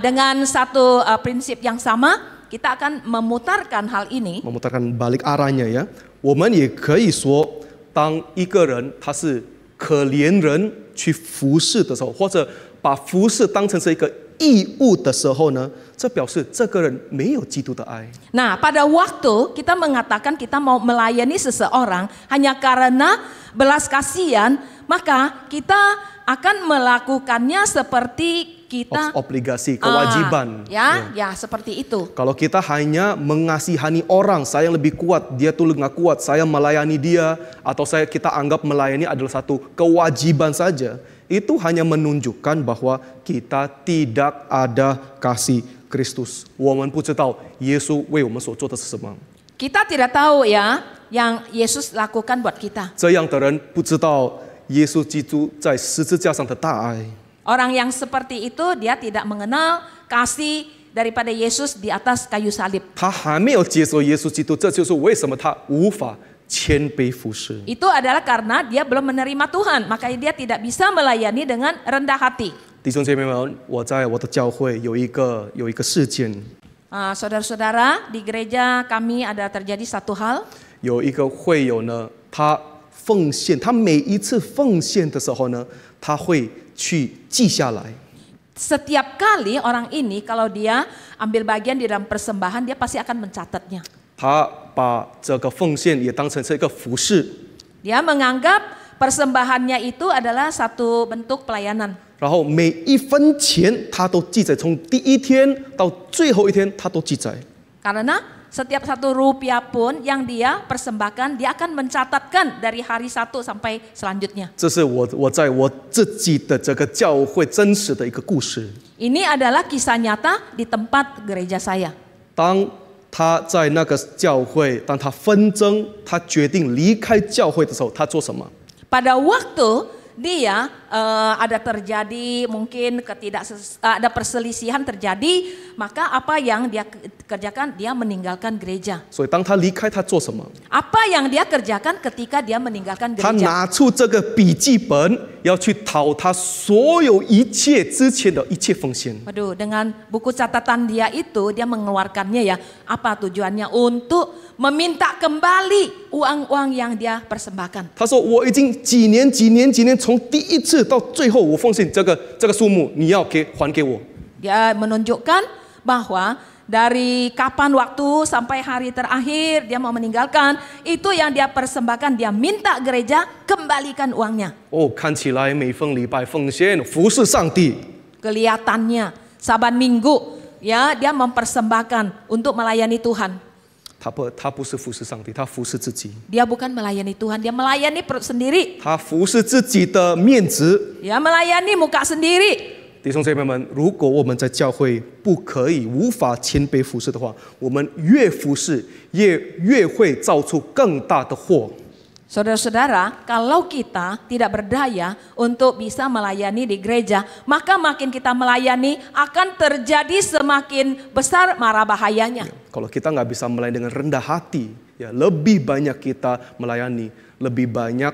S2: Dengan satu prinsip yang sama, kita akan memutarkan hal ini.
S3: memutarkan balik arahnya ya. 我们也可以说，当一个人他是可怜人去服侍的时候，或者把服侍当成是一个义务的时候呢，这表示这个人没有基督的爱。
S2: Nah, pada waktu kita mengatakan kita mau melayani seseorang hanya karena belas kasihan, maka kita akan melakukannya seperti kita
S3: obligasi, kewajiban.
S2: ya seperti itu.
S3: Kalau kita hanya mengasihani orang, saya yang lebih kuat, dia tuh nggak kuat, saya melayani dia, atau kita anggap melayani adalah satu kewajiban saja, itu hanya menunjukkan bahwa kita tidak ada kasih Kristus. 我们不知道耶稣为我们所做的是什么。
S2: Kita tidak tahu ya yang Yesus lakukan buat kita.
S3: 这样的人不知道耶稣基督在十字架上的大爱。
S2: Orang yang seperti itu dia tidak mengenal kasih daripada Yesus di atas kayu salib.
S3: 他还没有接受耶稣基督，这就是为什么他无法谦卑服侍。
S2: Itu adalah karena dia belum menerima Tuhan, makanya dia tidak bisa melayani dengan rendah hati.
S3: 弟兄姐妹们，我在我的教会有一个事件，
S2: Saudara-saudara, di gereja kami ada terjadi satu hal.
S3: 有一个会友呢，他奉献，他每一次奉献的时候呢，他会去记下来。
S2: Setiap kali orang ini kalau dia ambil bagian di dalam persembahan, dia pasti akan mencatatnya.
S3: 他把这个奉献也当成是一个服侍，
S2: Dia menganggap persembahannya itu adalah satu bentuk pelayanan.
S3: 然后每一分钱他都记载，从第一天到最后一天他都记载。
S2: Karena setiap satu rupiah pun yang dia persembahkan, dia akan mencatatkan dari hari satu sampai selanjutnya.
S3: 这是我在我自己的这个教会真实的一个故事。
S2: Ini adalah kisah nyata di tempat gereja saya.
S3: 当他在那个教会，当他纷争，他决定离开教会的时候，他做什么？
S2: Pada waktu dia ada terjadi mungkin ada perselisihan terjadi, maka apa yang dia kerjakan? Dia meninggalkan gereja.
S3: 所以当他离开，他做什么？
S2: Apa yang dia kerjakan ketika dia meninggalkan
S3: 他
S2: gereja?
S3: 拿出这个笔记本，要去讨他所有一切之前的一切奉献。
S2: Waduh, dengan buku catatan dia itu dia mengeluarkannya ya. Apa tujuannya? Untuk meminta kembali uang-uang yang dia persembahkan.
S3: 他说：“我已经几年，从第一次到最后，我奉献这个数目，你要还给我。”
S2: Dia menunjukkan bahwa dari kapan waktu sampai hari terakhir dia mau meninggalkan, itu yang dia persembahkan, dia minta gereja kembalikan uangnya.
S3: 哦，看起来每逢礼拜奉献服侍上帝。
S2: Kelihatannya Saban Minggu ya dia mempersembahkan untuk melayani Tuhan.
S3: 他不是服侍上帝，他服侍自己。
S2: Dia bukan melayani Tuhan, dia melayani perut sendiri.
S3: 他服侍自己的面子。
S2: Dia melayani muka sendiri.
S3: 弟兄姐妹们，如果我们在教会无法谦卑服侍的话，我们越服侍越会造出更大的祸。
S4: Saudara-saudara, kalau kita tidak berdaya untuk bisa melayani di gereja, maka makin kita melayani akan terjadi semakin besar mara bahayanya.
S3: Kalau kita nggak bisa melayani dengan rendah hati, ya lebih banyak kita melayani, lebih banyak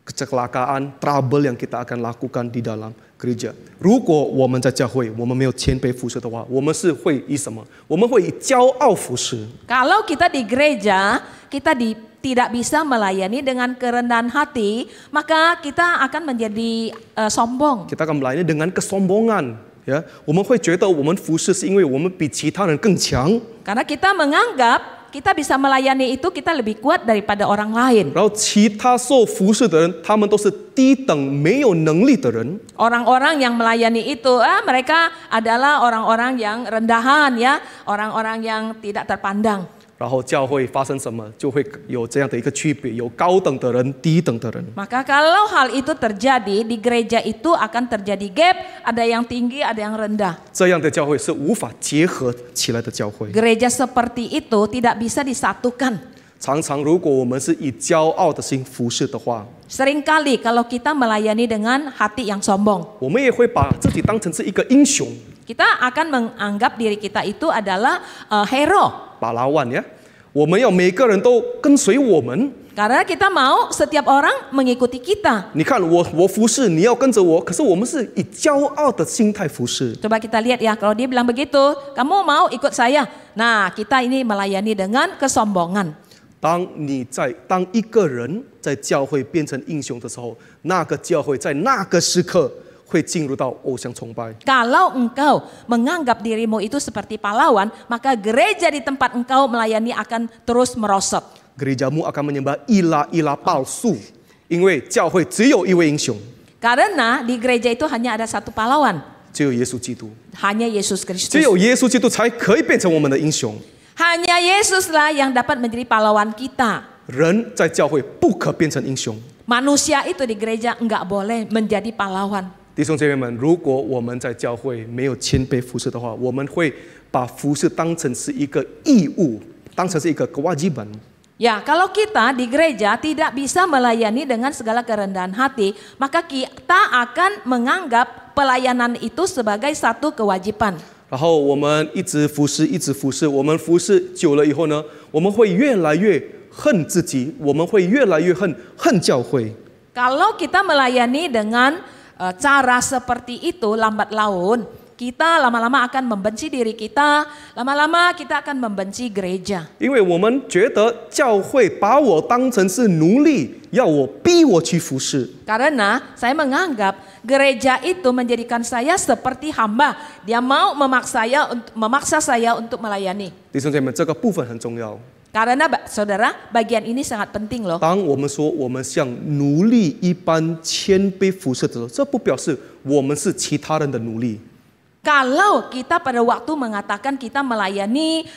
S3: kecelakaan, trouble yang kita akan lakukan di dalam gereja. 如果我们在教会，我们没有谦卑服侍的话，我们是会以什么？我们会以骄傲服侍。
S4: Kalau kita di gereja, kita tidak bisa melayani dengan kerendahan hati, maka kita akan menjadi sombong.
S3: Kita akan melayani dengan kesombongan, ya. 我们会觉得我们服侍是因为我们比其他人更强。
S4: Karena kita menganggap kita bisa melayani itu kita lebih kuat daripada orang lain.
S3: 然后其他受服侍的人，他们都是低等没有能力的人。
S4: Orang-orang yang melayani itu, mereka adalah orang-orang yang rendahan ya, orang-orang yang tidak terpandang.
S3: 然后教会发生什么，就会有这样的一个区别，有高等的人、低等的人。
S4: Maka kalau hal itu terjadi di gereja itu akan terjadi gap, ada yang tinggi, ada yang rendah.
S3: 这样的教会是无法结合起来的教会。
S4: Gereja seperti itu tidak bisa disatukan.
S3: 常常，如果我们是以骄傲的心服侍的话，
S4: Seringkali kalau kita melayani dengan hati yang sombong,
S3: 我们也会把自己当成是一个英雄，
S4: kita akan menganggap diri kita itu adalah hero.
S3: 把拉万呀，我们要每个人都跟随我们。
S4: Karena kita mau setiap orang mengikuti kita.
S3: 你看我服侍，你要跟着我，可是我们是以骄傲的心态服侍。
S4: Coba kita lihat ya, kalau dia bilang begitu, kamu mau ikut saya. Nah, kita ini melayani dengan kesombongan.
S3: 当一个人在教会变成英雄的时候，那个教会在那个时刻会进入到偶像崇拜。
S4: Kalau engkau menganggap dirimu itu seperti pahlawan, maka gereja di tempat engkau melayani akan terus merosot.
S3: gerejamu akan menyembah ilah-ilah palsu, 因为教会只有一位英雄，
S4: Karena di gereja itu hanya ada satu pahlawan,
S3: 只有耶稣基督，
S4: hanya Yesus
S3: 只
S4: Kristus.
S3: 有耶稣基督才可以变成我们的英雄。
S4: Hanya Yesuslah yang dapat menjadi pahlawan kita.
S3: 人在教会不可变成英雄。
S4: Manusia itu di gereja enggak boleh menjadi pahlawan.
S3: 弟兄姐妹们，如果我们在教会没有谦卑服侍的话，我们会把服侍当成是一个义务，当成是一个kewajiban。
S4: Ya, kalau kita di gereja tidak bisa melayani dengan segala kerendahan hati, maka kita akan menganggap pelayanan itu sebagai satu kewajiban.
S3: 然后我们一直服侍，一直服侍，我们服侍久了以后呢，我们会越来越恨自己，我们会越来越恨教会。
S4: Kalau kita melayani dengan cara seperti itu lambat laun, kita lama-lama akan membenci diri kita, lama-lama kita akan membenci gereja.
S3: 因为我们觉得教会把我当成是奴隶，要我逼我去服侍。
S4: Karena saya menganggap gereja itu menjadikan saya seperti hamba. Dia mau memaksa saya untuk melayani.
S3: 弟兄姐妹，这个部分很重要。
S4: Karena saudara, bagian ini sangat penting loh.
S3: 当我们说我们像奴隶一般谦卑服侍的时候，这不表示我们是其他人的奴隶。
S4: Kalau kita pada waktu mengatakan kita melayani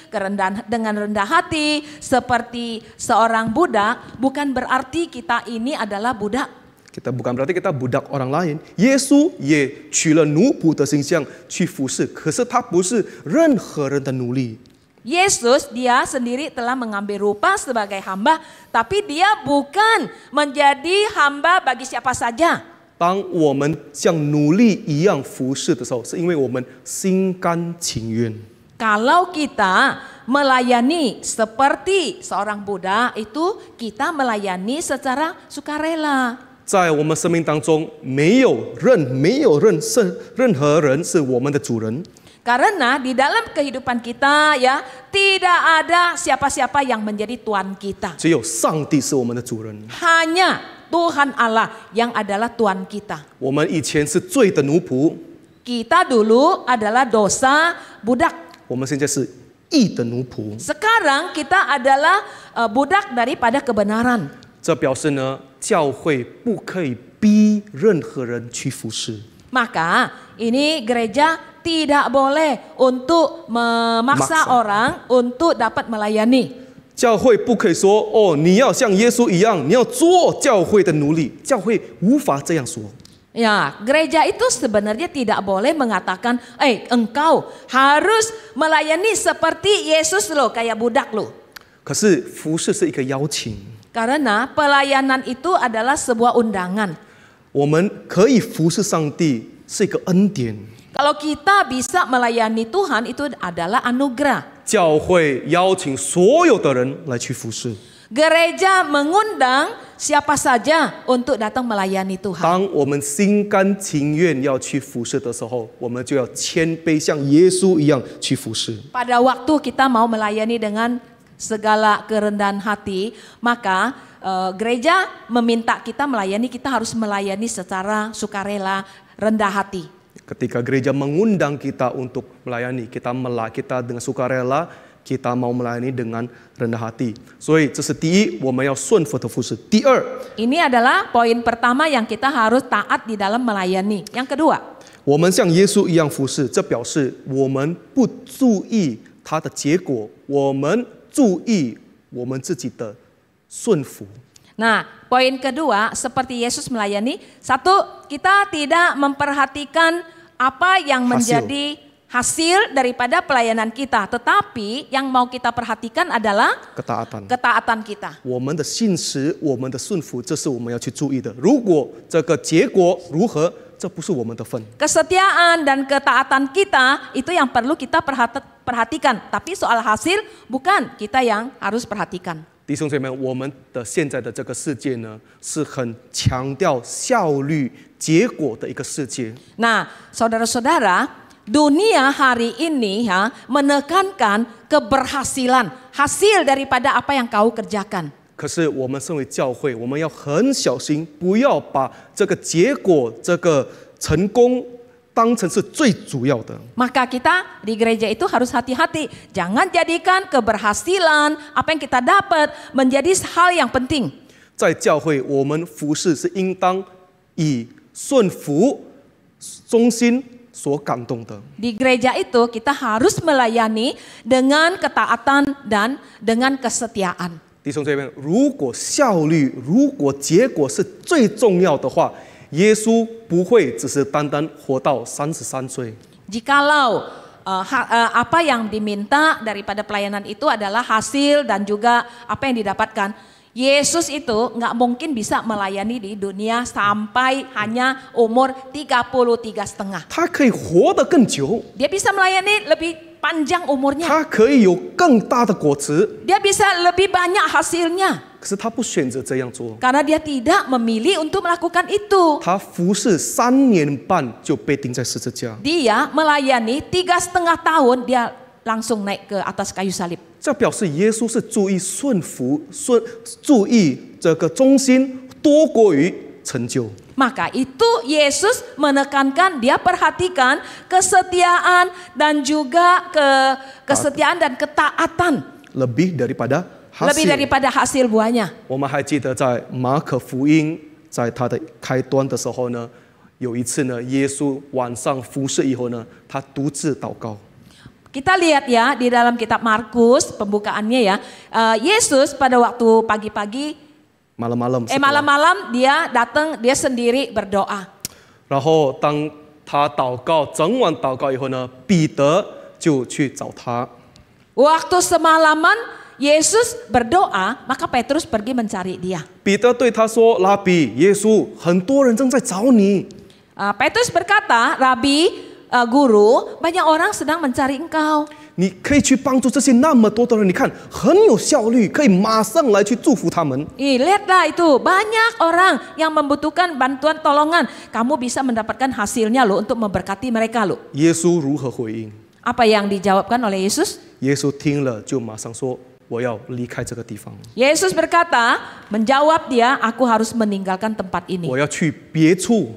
S4: dengan rendah hati seperti seorang budak, bukan berarti kita ini adalah budak.
S3: Kita bukan berarti kita budak orang lain. 耶稣也取了奴仆的形象去服侍，可是他不是任何人的奴隶。
S4: Yesus dia sendiri telah mengambil rupa sebagai hamba, tapi dia bukan menjadi hamba bagi siapa saja.
S3: 当我们像奴隶一样服侍的时候，是因为我们心甘情愿。
S4: Kalau kita melayani seperti seorang budak, itu kita melayani secara sukarela.
S3: 在我们生命当中，没有任何人是我们的主人。
S4: Karena di dalam kehidupan kita ya tidak ada siapa-siapa yang menjadi Tuhan kita.
S3: 只有上帝是我们的主人。
S4: Hanya Tuhan Allah yang adalah Tuhan kita.
S3: 我们以前是罪的奴仆，
S4: Kita dulu adalah dosa budak.
S3: 我们现在是义的奴仆。
S4: Sekarang kita adalah budak daripada kebenaran.
S3: 这表示呢，教会不可以逼任何人去服侍。
S4: Maka ini gereja tidak boleh untuk memaksa orang untuk dapat melayani.
S3: 教会不可以说哦，你要像耶稣一样，你要做教会的奴隶。教会无法这样说。
S4: Ya, gereja itu sebenarnya tidak boleh mengatakan, engkau harus melayani seperti Yesus loh, kayak budak loh.
S3: 可是服侍是一个邀请，
S4: Karena pelayanan itu adalah sebuah undangan.
S3: 我们可以服侍上帝是一个恩典。
S4: Kalau kita bisa melayani Tuhan itu adalah anugerah.
S3: 教会邀请所有的人来去服侍。
S4: Gereja mengundang siapa saja untuk datang melayani Tuhan.
S3: 当我们心甘情愿要去服侍的时候，我们就要谦卑，像耶稣一样去服侍。
S4: Pada waktu kita mau melayani dengan segala kerendahan hati, maka gereja meminta kita melayani, kita harus melayani secara sukarela, rendah hati.
S3: Ketika gereja mengundang kita untuk melayani, kita dengan sukarela, kita mau melayani dengan rendah hati. 所以这是第一，我们要顺服的服侍。第二，
S4: Ini adalah poin pertama yang kita harus taat di dalam melayani. Yang kedua,
S3: 我们像耶稣一样服侍，这表示我们不注意它的结果，我们注意我们自己的顺服。
S4: nah poin kedua seperti Yesus melayani, satu, kita tidak memperhatikan apa yang menjadi hasil daripada pelayanan kita, tetapi yang mau kita perhatikan adalah ketaatan kita.
S3: 我们的信实，我们的顺服，这是我们要去注意的。如果这个结果如何，这不是我们的份。
S4: Kesetiaan dan ketaatan kita itu yang perlu kita perhatikan, tapi soal hasil bukan kita yang harus perhatikan.
S3: 弟兄姐妹，我们的现在的这个世界呢，是很强调效率、结果的一个世界。
S4: Nah, saudara-saudara, dunia hari ini ya menekankan keberhasilan, hasil daripada apa yang kau kerjakan.
S3: 可是我们身为教会，我们要很小心，不要把这个结果、这个成功当成是最主要的。
S4: Maka kita di gereja itu harus hati-hati, jangan jadikan keberhasilan apa yang kita dapat menjadi hal yang penting.
S3: 在教会，我们服侍是应当以顺服中心所感动的。
S4: Di gereja itu kita harus melayani dengan ketaatan dan dengan kesetiaan.
S3: 弟兄姐妹，如果效率、如果结果是最重要的话，耶稣不会只是单单活到33岁。
S4: Jikalau apa yang diminta daripada pelayanan itu adalah hasil dan juga apa yang didapatkan, Yesus itu nggak mungkin bisa melayani di dunia sampai hanya umur 33,5.
S3: 他可以活得更久，
S4: Dia bisa melayani lebih panjang umurnya.
S3: 他可以有更大的果子，
S4: Dia bisa lebih banyak hasilnya.
S3: 可是他不选择这样做。
S4: Karena dia tidak memilih untuk melakukan itu.
S3: 他服侍3年半就被钉在十字架，
S4: Dia melayani 3,5 tahun, dia langsung naik ke atas kayu salib.
S3: 这表示耶稣是注意顺服、注意这个忠心多过于成就。
S4: Maka itu Yesus menekankan, dia perhatikan kesetiaan dan juga kesetiaan dan ketaatan.
S3: lebih daripada
S4: Lebih
S3: hasil。
S4: daripada hasil buahnya.
S3: 我们还记得在马可福音，在他的开端的时候呢，有一次呢，耶稣晚上服侍以后呢，他独自祷告。
S4: Kita lihat ya di dalam kitab Markus pembukaannya ya, Yesus pada waktu pagi-pagi,
S3: malam-malam
S4: malam-malam dia datang, dia sendiri berdoa.
S3: 然后当他祷告整晚祷告以后呢，彼得就去找他。
S4: Waktu semalaman Yesus berdoa, maka Petrus pergi mencari dia.
S3: 彼得对他说：“拉比，耶稣，很多人正在找你。”
S4: Petrus berkata, Rabi, guru, banyak orang sedang mencari engkau.
S3: 你可以去帮助这些那么多的人，你看很有效率，可以马上来去祝福他们。
S4: Lihatlah itu, banyak orang yang membutuhkan bantuan tolongan. Kamu bisa mendapatkan hasilnya loh untuk memberkati mereka loh.
S3: 耶稣如何回应？
S4: Apa yang dijawabkan oleh Yesus?
S3: 耶稣听了就马上说：“我要离开这个地方，
S4: Yesus berkata, menjawab dia, aku harus meninggalkan tempat ini.
S3: 我要去别处，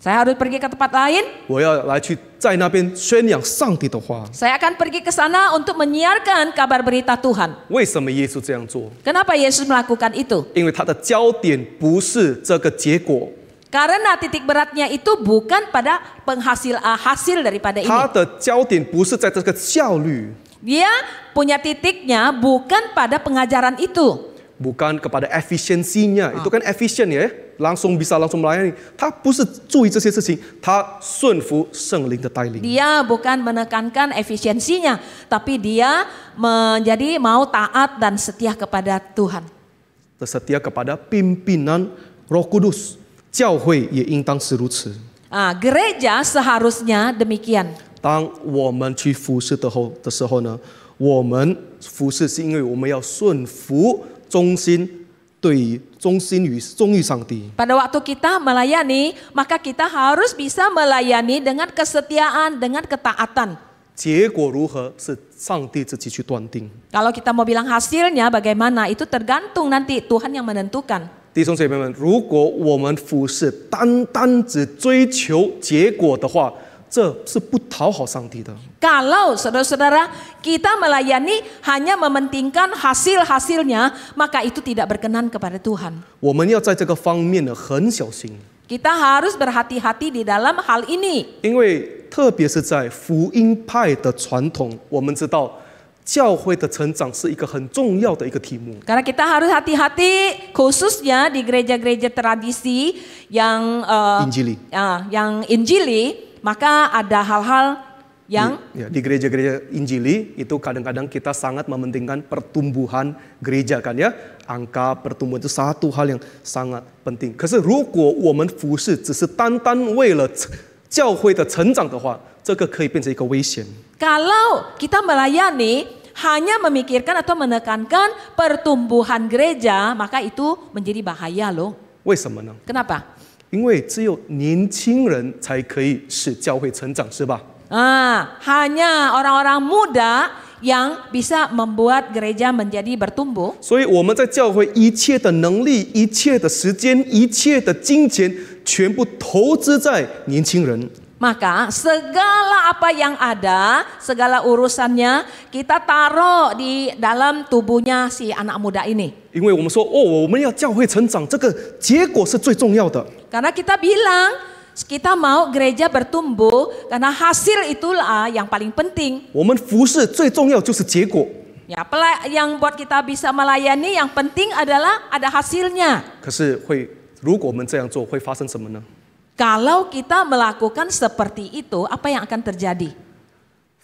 S4: Saya harus pergi ke tempat lain.
S3: 我要来去在那边宣扬上帝的话。”
S4: Saya akan pergi ke sana untuk menyiarkan kabar berita Tuhan.
S3: 为什么耶稣这样做？
S4: Kenapa Yesus melakukan itu?
S3: 因为他的焦点不是这个结果，
S4: Karena titik beratnya itu bukan pada hasil daripada ini.
S3: 他的焦点不是在这个效率，
S4: Dia punya titiknya bukan pada pengajaran itu.
S3: bukan kepada efisiensinya. Itu kan efisien ya, langsung bisa langsung melayani. 他不是注意这些事情，他顺服圣灵的带领。
S4: Dia bukan menekankan efisiensinya, tapi dia menjadi mau taat dan setia kepada Tuhan.
S3: 的 setia kepada pimpinan Roh Kudus. 教会也应当是如此。
S4: Gereja seharusnya demikian.
S3: 当我们去服侍的时候呢，我们服侍是因为我们要顺服忠心于上帝。
S4: Pada waktu kita melayani, maka kita harus bisa melayani dengan kesetiaan, dengan ketaatan.
S3: 结果如何是上帝自己去断定。
S4: Kalau kita mau bilang hasilnya bagaimana, itu tergantung nanti Tuhan yang menentukan.
S3: 弟兄姐妹们，如果我们服侍单只追求结果的话，这是不讨好上帝的。
S4: Kalau saudara-saudara kita melayani hanya mementingkan hasil-hasilnya, maka itu tidak berkenan kepada Tuhan.
S3: 我们要在这个方面呢很小心，
S4: Kita harus berhati-hati di dalam hal ini.
S3: 因为特别是在福音派的传统，我们知道教会的成长是一个很重要的一个题目。
S4: Karena kita harus hati-hati khususnya di gereja-gereja tradisi yang
S3: Injili.
S4: Yang Injili, maka ada hal-hal yang
S3: di gereja-gereja Injili itu kadang-kadang kita sangat mementingkan pertumbuhan gereja kan ya. Angka pertumbuhan itu satu hal yang sangat penting. 可是如果我们服侍只是单为了教会的成长的话，这个可以变成一个危险。
S4: Kalau kita melayani hanya memikirkan atau menekankan pertumbuhan gereja, maka itu menjadi bahaya loh.
S3: 为什么呢？
S4: Kenapa?
S3: 因为只有年轻人才可以使教会成长，是吧？
S4: Hanya orang-orang muda yang bisa membuat gereja menjadi bertumbuh.
S3: 所以我们在教会一切的能力、一切的时间、一切的金钱，全部投资在年轻人。
S4: Maka segala apa yang ada, segala urusannya kita taruh di dalam tubuhnya si anak muda ini.
S3: 因为我们说我们要教会成长，这个结果是最重要的。
S4: Karena kita bilang kita mau gereja bertumbuh karena hasil itulah yang paling penting.
S3: 我们服侍最重要就是结果。
S4: Ya, yang buat kita bisa melayani yang penting adalah ada hasilnya.
S3: 可是如果我们这样做，会发生什么呢？
S4: Kalau kita melakukan seperti itu, apa yang akan terjadi?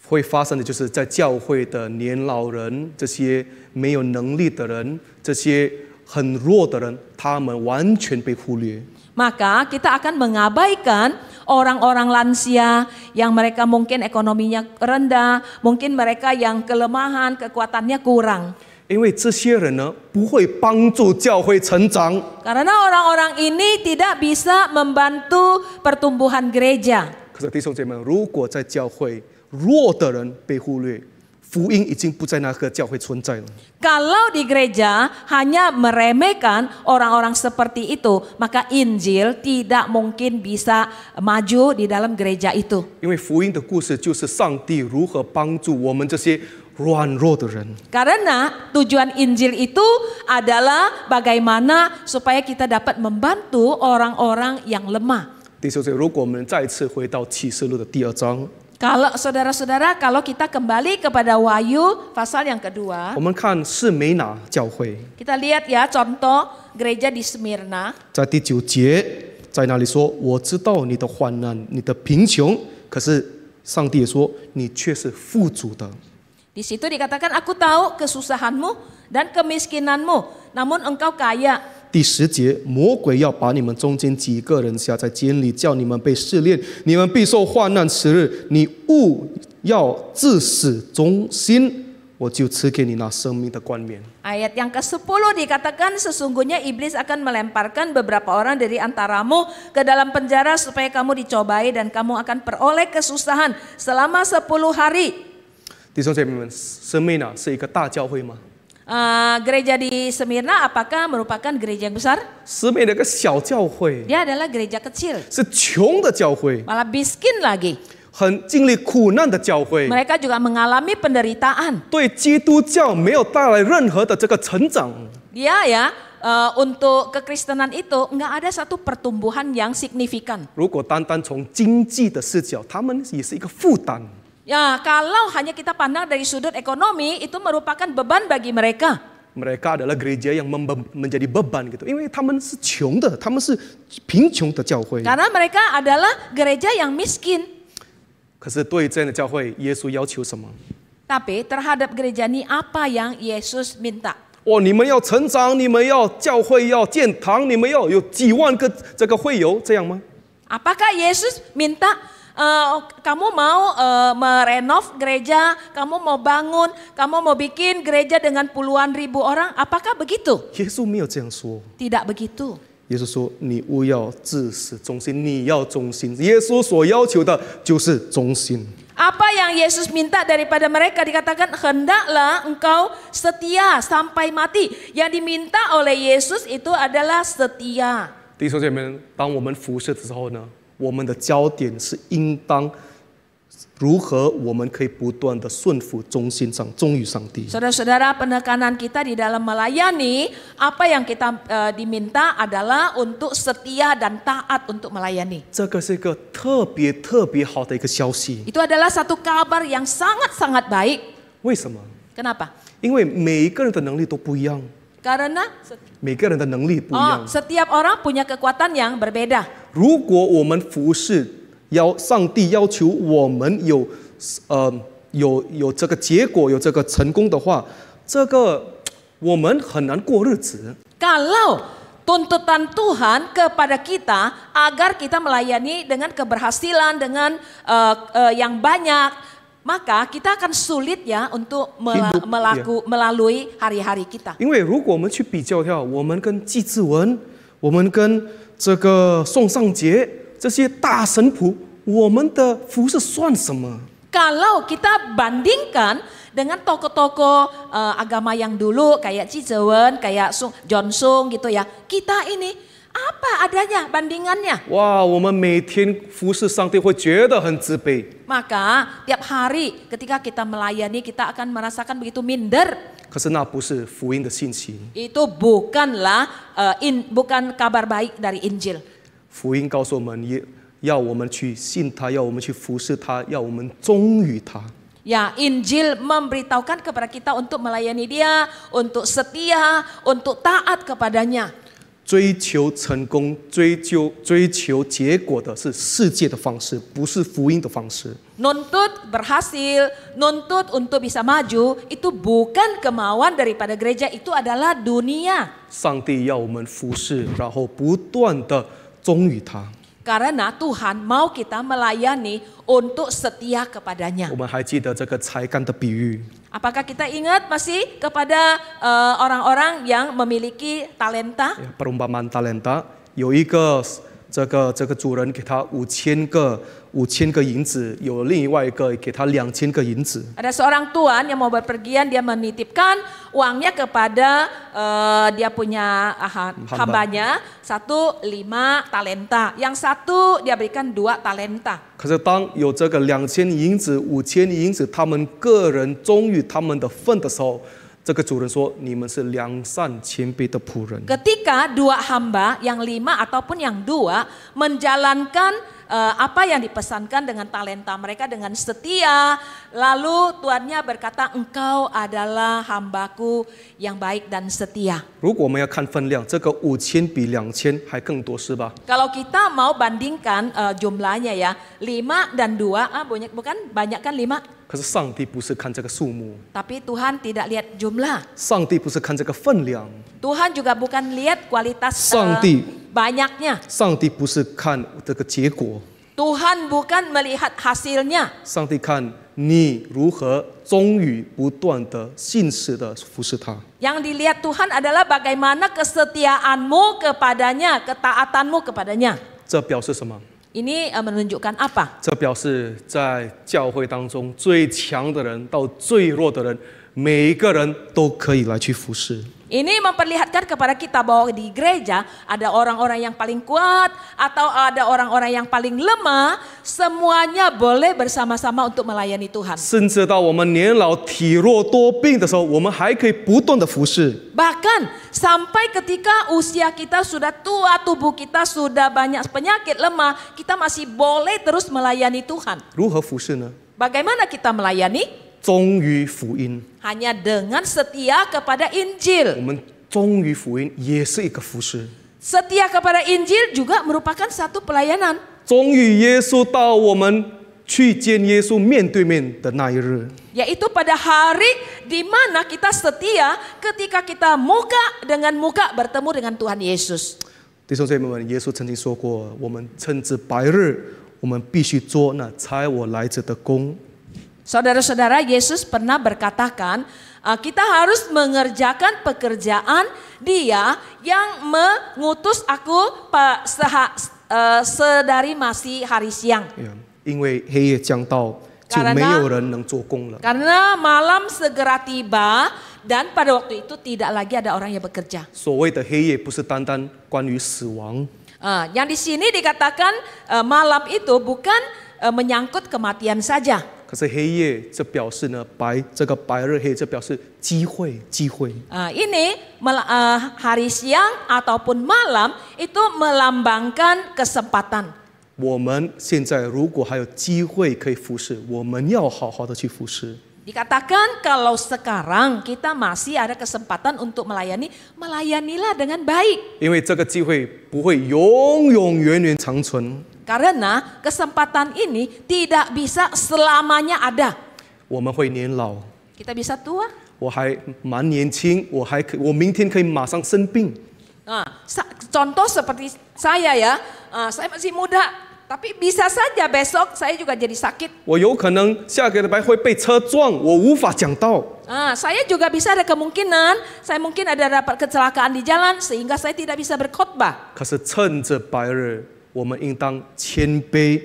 S3: 会发生的就是在教会的年老人，这些没有能力的人，这些很弱的人，他们完全被忽略。
S4: Maka kita akan mengabaikan orang-orang lansia yang mereka mungkin ekonominya rendah, mungkin mereka yang kelemahan, kekuatannya kurang.
S3: 因为这些人呢，不会帮助教会成长。
S4: Karena orang-orang ini tidak bisa membantu pertumbuhan gereja.
S3: 可是弟兄姐妹们，如果在教会弱的人被忽略，福音已经不在那个教会存在了。
S4: Kalau di gereja hanya meremehkan orang-orang seperti itu, maka Injil tidak mungkin bisa maju di dalam gereja itu.
S3: 因为福音的故事就是上帝如何帮助我们这些软弱的人。
S4: Karena tujuan Injil itu adalah bagaimana supaya kita dapat membantu orang-orang yang lemah.
S3: 弟兄姐妹，如果我们再次回到启示录的第2章，
S4: Kalau saudara-saudara, kalau kita kembali kepada Wahyu pasal yang kedua,
S3: 我们看士美拿教会，
S4: kita lihat ya contoh gereja di Smyrna.
S3: 在第9节，在那里说：“我知道你的患难，你的贫穷，可是上帝也说你却是富足的。”
S4: Di situ dikatakan, aku tahu kesusahanmu dan kemiskinanmu, namun engkau kaya.
S3: 第10节，魔鬼要把你们中间几个人下在监里，叫你们被试炼，你们必受患难时日。你务要至死忠心，我就赐给你那生命的冠冕。
S4: Ayat yang ke-10 dikatakan sesungguhnya iblis akan melemparkan beberapa orang dari antaramu ke dalam penjara supaya kamu dicobai dan kamu akan peroleh kesusahan selama 10 hari.
S3: 弟兄姐妹们，士美拿是一个大教会吗？
S4: Gereja di Smyrna apakah merupakan gereja yang besar?
S3: 士美拿个小教会，
S4: Dia adalah gereja kecil,
S3: 是穷的教会，
S4: malah miskin lagi.
S3: 很经历苦难的教会，
S4: Mereka juga mengalami penderitaan.
S3: 对基督教没有带来任何的这个成长。
S4: Dia ya untuk kekristenan itu nggak ada satu pertumbuhan yang signifikan.
S3: 如果单从经济的视角，他们也是一个负担。
S4: Ya kalau hanya kita pandang dari sudut ekonomi itu merupakan beban bagi mereka.
S3: Mereka adalah gereja yang menjadi beban gitu, 因为他们是穷的，他们是贫穷的教会。
S4: Karena mereka adalah gereja yang miskin.
S3: 可是对于这样的教会，耶稣要求什么？
S4: Tapi terhadap gereja ini apa yang Yesus minta?
S3: 你们要成长，你们要教会要建堂，你们要有几万个这个会友，这样吗？
S4: Apakah Yesus minta kamu mau merenov gereja, kamu mau bangun, kamu mau bikin gereja dengan puluhan ribu orang? Apakah begitu?
S3: 耶稣没有这样说。
S4: Tidak begitu.
S3: 耶稣说：“你勿要自始忠心，你要忠心。”耶稣所要求的就是忠心。
S4: Apa yang Yesus minta daripada mereka dikatakan hendaklah engkau setia sampai mati. Yang diminta oleh Yesus itu adalah setia.
S3: 弟兄姐妹们，当我们服侍的时候呢，我们的焦点是应当如何我们可以不断的顺服、忠心上、忠于上帝。
S4: Saudara-saudara, penekanan kita di dalam melayani, apa yang kita diminta adalah untuk setia dan taat untuk melayani.
S3: 这个是一个特别好的一个消息。
S4: Itu adalah satu kabar yang sangat-sangat baik.
S3: 为什么？
S4: Kenapa?
S3: 因为每一个人的能力都不一样，
S4: Karena
S3: 每个人的能力不一样。
S4: setiap orang punya kekuatan yang berbeda.
S3: 如果我们服侍，上帝要求我们有这个结果，有这个成功的话，这个我们很难过日子。
S4: Kalau tuntutan Tuhan kepada kita agar kita melayani dengan keberhasilan, dengan yang banyak, maka kita akan sulit ya untuk melalui hari-hari kita.
S3: 因为如果我们去比较一下，我们跟季志文，我们跟这个宋尚杰这些大神仆，我们的服侍算什么？
S4: Kalau kita bandingkan dengan tokoh-tokoh agama yang dulu kayak Cijewen, kayak John Sung gitu ya, kita ini apa adanya bandingannya?
S3: 哇，我们每天服侍上帝会觉得很自卑。
S4: Maka tiap hari ketika kita melayani kita akan merasakan begitu minder.
S3: 可是那不是福音的信息。
S4: Itu bukanlah bukan kabar baik dari Injil.
S3: 福音告诉我们，要我们去信他，要我们去服侍他，要我们忠于他。
S4: Ya, Injil memberitahukan kepada kita untuk melayani Dia, untuk setia, untuk taat kepadanya.
S3: 追求成功、追求结果的是世界的方式，不是福音的方式。
S4: Nuntut berhasil, nuntut untuk bisa maju, itu bukan kemauan daripada gereja, itu adalah dunia.
S3: 上帝要我们服侍，然后不断的忠于他。
S4: Karena Tuhan mau kita melayani untuk setia
S3: 我
S4: kepadanya.
S3: 们还记得这个才干的比喻，
S4: Apakah kita ingat masih kepada orang-orang yang memiliki talenta?
S3: perumpamaan talenta，有一个这个主人给他5000个银子，有另外一个给他2000个银子。
S4: Ada seorang tuan yang mau berpergian, dia menitipkan uangnya kepada dia punya hambanya, 5 talenta. Yang satu dia berikan 2 talenta.
S3: 可是当有这个2000银子、5000银子，他们个人忠于他们的份的时候，这个主人说：“你们是良善谦卑的仆人。”
S4: Ketika 2 hamba, yang 5 ataupun yang 2 menjalankan apa yang dipesankan dengan talenta mereka dengan setia, lalu tuannya berkata, engkau adalah hambaku yang baik dan setia.
S3: 如果我们要看分量，这个5000比2000还更多，是吧？
S4: Kalau kita mau bandingkan jumlahnya ya, 5 dan 2, bukan banyak kan 5?
S3: 可是上帝不是看这个数目，
S4: Tapi Tuhan tidak lihat jumlah.
S3: 上帝不是看这个分量，
S4: Tuhan juga bukan lihat kualitas
S3: Sangti.
S4: banyaknya.
S3: 上帝不是看这个结果，
S4: Tuhan bukan melihat hasilnya.
S3: 上帝看你如何忠于不断的信实的服侍他。
S4: Yang dilihat Tuhan adalah bagaimana kesetiaanmu kepadanya, ketaatanmu kepadanya.
S3: 这表示什么？
S4: Ini menunjukkan apa?
S3: 这表示在教会当中最强的人到最弱的人，每一个人都可以来去服侍。
S4: Ini memperlihatkan kepada kita bahwa di gereja ada orang-orang yang paling kuat atau ada orang-orang yang paling lemah, semuanya boleh bersama-sama untuk melayani Tuhan.
S3: 甚至到我们年老体弱多病的时候，我们还可以不断的服侍。
S4: Bahkan sampai ketika usia kita sudah tua, tubuh kita sudah banyak penyakit, lemah, kita masih boleh terus melayani Tuhan.
S3: 如何服侍呢？
S4: Bagaimana kita melayani?
S3: 忠于福音，
S4: Hanya dengan setia kepada Injil.
S3: 我们忠于福音也是一个服侍。
S4: Setia kepada Injil juga merupakan satu pelayanan.
S3: 忠于耶稣到我们去见耶稣面对面的那一日。
S4: Yaitu pada hari di mana kita setia ketika kita muka dengan muka bertemu dengan Tuhan Yesus.
S3: 弟兄姐妹们，耶稣曾经说过，我们趁着白日，我们必须做那差我来者的工。
S4: Saudara-saudara, Yesus pernah berkatakan, kita harus mengerjakan pekerjaan Dia yang mengutus aku sedari masih hari siang.
S3: 因为黑夜将到，就没有人能做工了。
S4: Karena malam segera tiba dan pada waktu itu tidak lagi ada orang yang bekerja.
S3: 所谓的黑夜，不是单单关于死亡，
S4: Yang di sini dikatakan malam itu bukan menyangkut kematian saja.
S3: 可是黑夜这表示呢，这个白日黑，这表示机会，机会。
S4: Ini hari siang ataupun malam itu melambangkan kesempatan.
S3: 我们现在如果还有机会可以服侍，我们要好好的去服侍。
S4: Dikatakan kalau sekarang kita masih ada kesempatan untuk melayani, melayanilah dengan baik.
S3: 因为这个机会不会永永远远长存。
S4: Karena kesempatan ini tidak bisa selamanya ada.
S3: 我们会年老，
S4: Kita bisa tua.
S3: 我还蛮年轻，我明天可以马上生病。
S4: Contoh seperti saya ya, saya masih muda, tapi bisa saja besok saya juga jadi sakit.
S3: 我有可能下个礼拜会被车撞，我无法讲道。
S4: Saya juga bisa ada kemungkinan, saya mungkin ada dapat kecelakaan di jalan sehingga saya tidak bisa berkhotbah.
S3: 可是趁着白日，我们应当谦卑、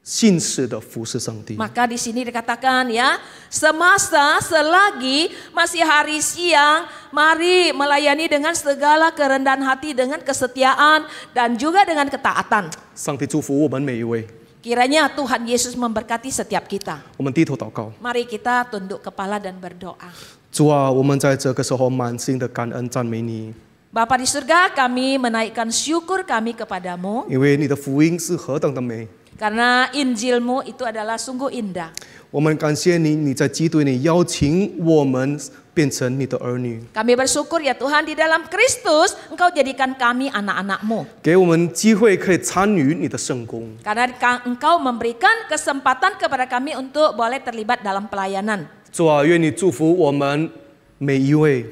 S3: 信实的服侍上帝。
S4: Maka di sini dikatakan ya, selagi masih hari siang, mari melayani dengan segala kerendahan hati, dengan kesetiaan dan juga dengan ketaatan.
S3: 上帝祝福我们每一位。
S4: Kiranya Tuhan Yesus memberkati setiap kita.
S3: 我们低头祷告，
S4: Mari kita tunduk kepala dan berdoa.
S3: 主啊，我们在这个时候满心的感恩赞美你，
S4: Bapa di surga, kami menaikkan syukur kami kepadamu
S3: 因为你的福音是何等的美。
S4: karena Injilmu itu adalah sungguh indah.
S3: 我们感谢你，你在基督里邀请我们变成你的儿女，
S4: Kami bersyukur ya Tuhan, di dalam Kristus Engkau jadikan kami anak-anak-Mu.
S3: 给我们机会可以参与你的圣工。
S4: Karena Engkau memberikan kesempatan kepada kami untuk boleh terlibat dalam pelayanan.
S3: 主啊，愿你祝福我们每一位，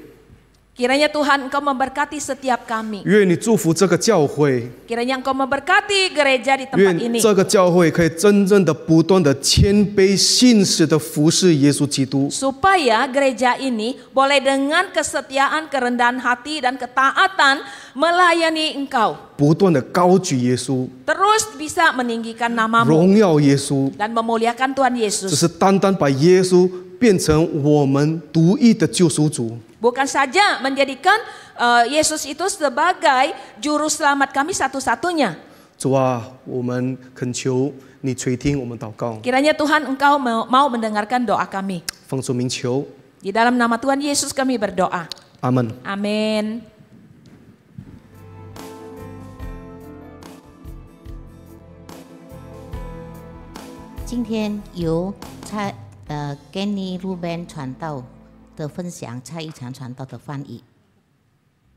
S4: Kiranya Tuhan Engkau memberkati setiap kami.
S3: 愿你祝福这个教会，
S4: Kiranya Engkau memberkati gereja di tempat
S3: 愿
S4: ini.
S3: 这个教会可以真正的、不断的谦卑、信实的服侍耶稣基督。
S4: Supaya gereja ini boleh dengan kesetiaan, kerendahan hati dan ketaatan melayani Engkau.
S3: 不断的高举耶稣，
S4: Terus bisa meninggikan namamu
S3: 荣耀耶稣，
S4: dan memuliakan Tuhan
S3: 只
S4: Yesus.
S3: 是单单把耶稣变成我们独一的救赎主。
S4: Bukan saja menjadikan Yesus itu sebagai juru selamat kami satu-satunya.
S3: 主啊，我们恳求你垂听我们祷告，
S4: Kiranya Tuhan Engkau mau mendengarkan doa kami.
S3: 奉主名求，
S4: Di dalam nama Tuhan Yesus kami berdoa.
S3: 阿门。
S4: Amin.
S1: 今天由Kenny Ruben 传道的分享，蔡一强传道的翻译。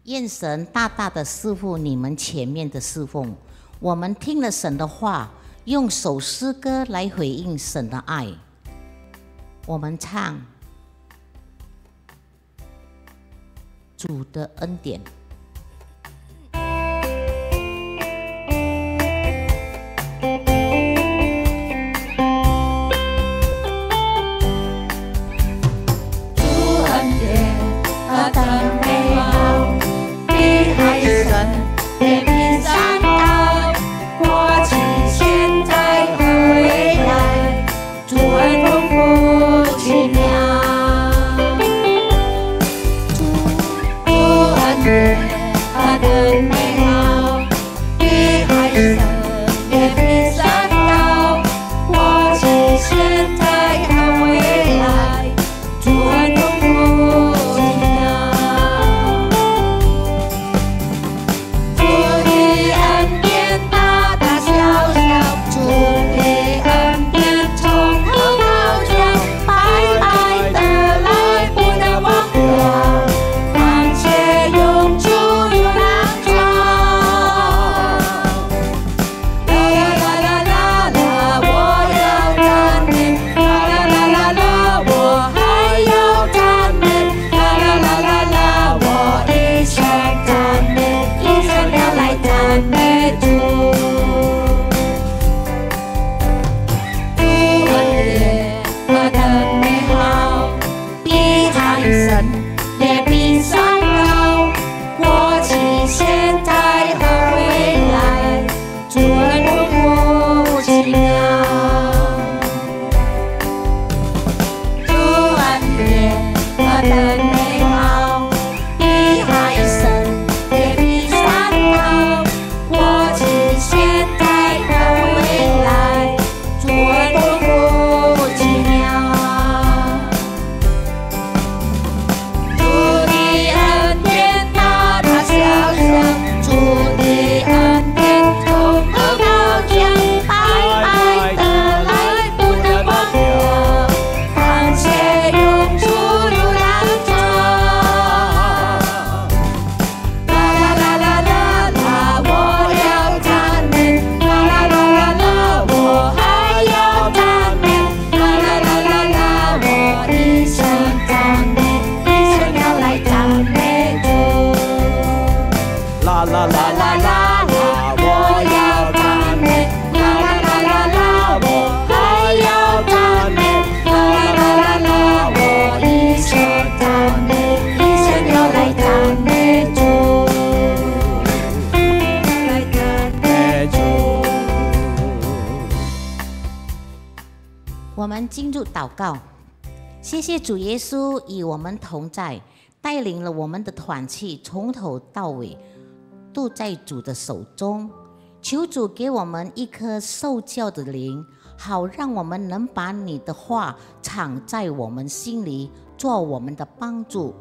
S1: 愿神大大的赐福你们前面的侍奉。我们听了神的话，用首诗歌来回应神的爱。我们唱主的恩典。
S2: 恩典现在和未来，主恩丰富奇妙。主的恩典大大小小，主的恩典从头到脚，白白的来不能忘掉，感谢永驻如浪潮。啦啦啦啦啦啦，我要赞美，啦啦啦啦啦，我还要赞美，啦啦啦啦啦，我一生赞美，一生要来赞美主。
S5: 啦啦啦啦啦啦，我要赞美，啦啦啦啦啦，我还要赞美，
S2: 啦啦啦啦啦，我一生赞美，一生要来赞美主，来赞美主。
S1: 我们进入祷告，谢谢主耶稣与我们同在，带领了我们的团契从头到尾都在主的手中。求主给我们一颗受教的灵，好让我们能把你的话藏在我们心里，做我们的帮助。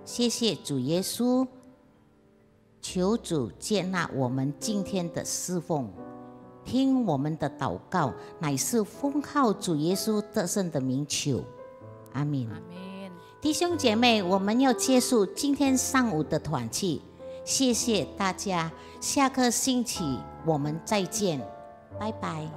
S1: 谢谢主耶稣，求主接纳我们今天的侍奉，听我们的祷告，乃是奉靠主耶稣得胜的名求，阿们。弟兄姐妹，我们要结束今天上午的团契，谢谢大家，下个星期我们再见，拜拜。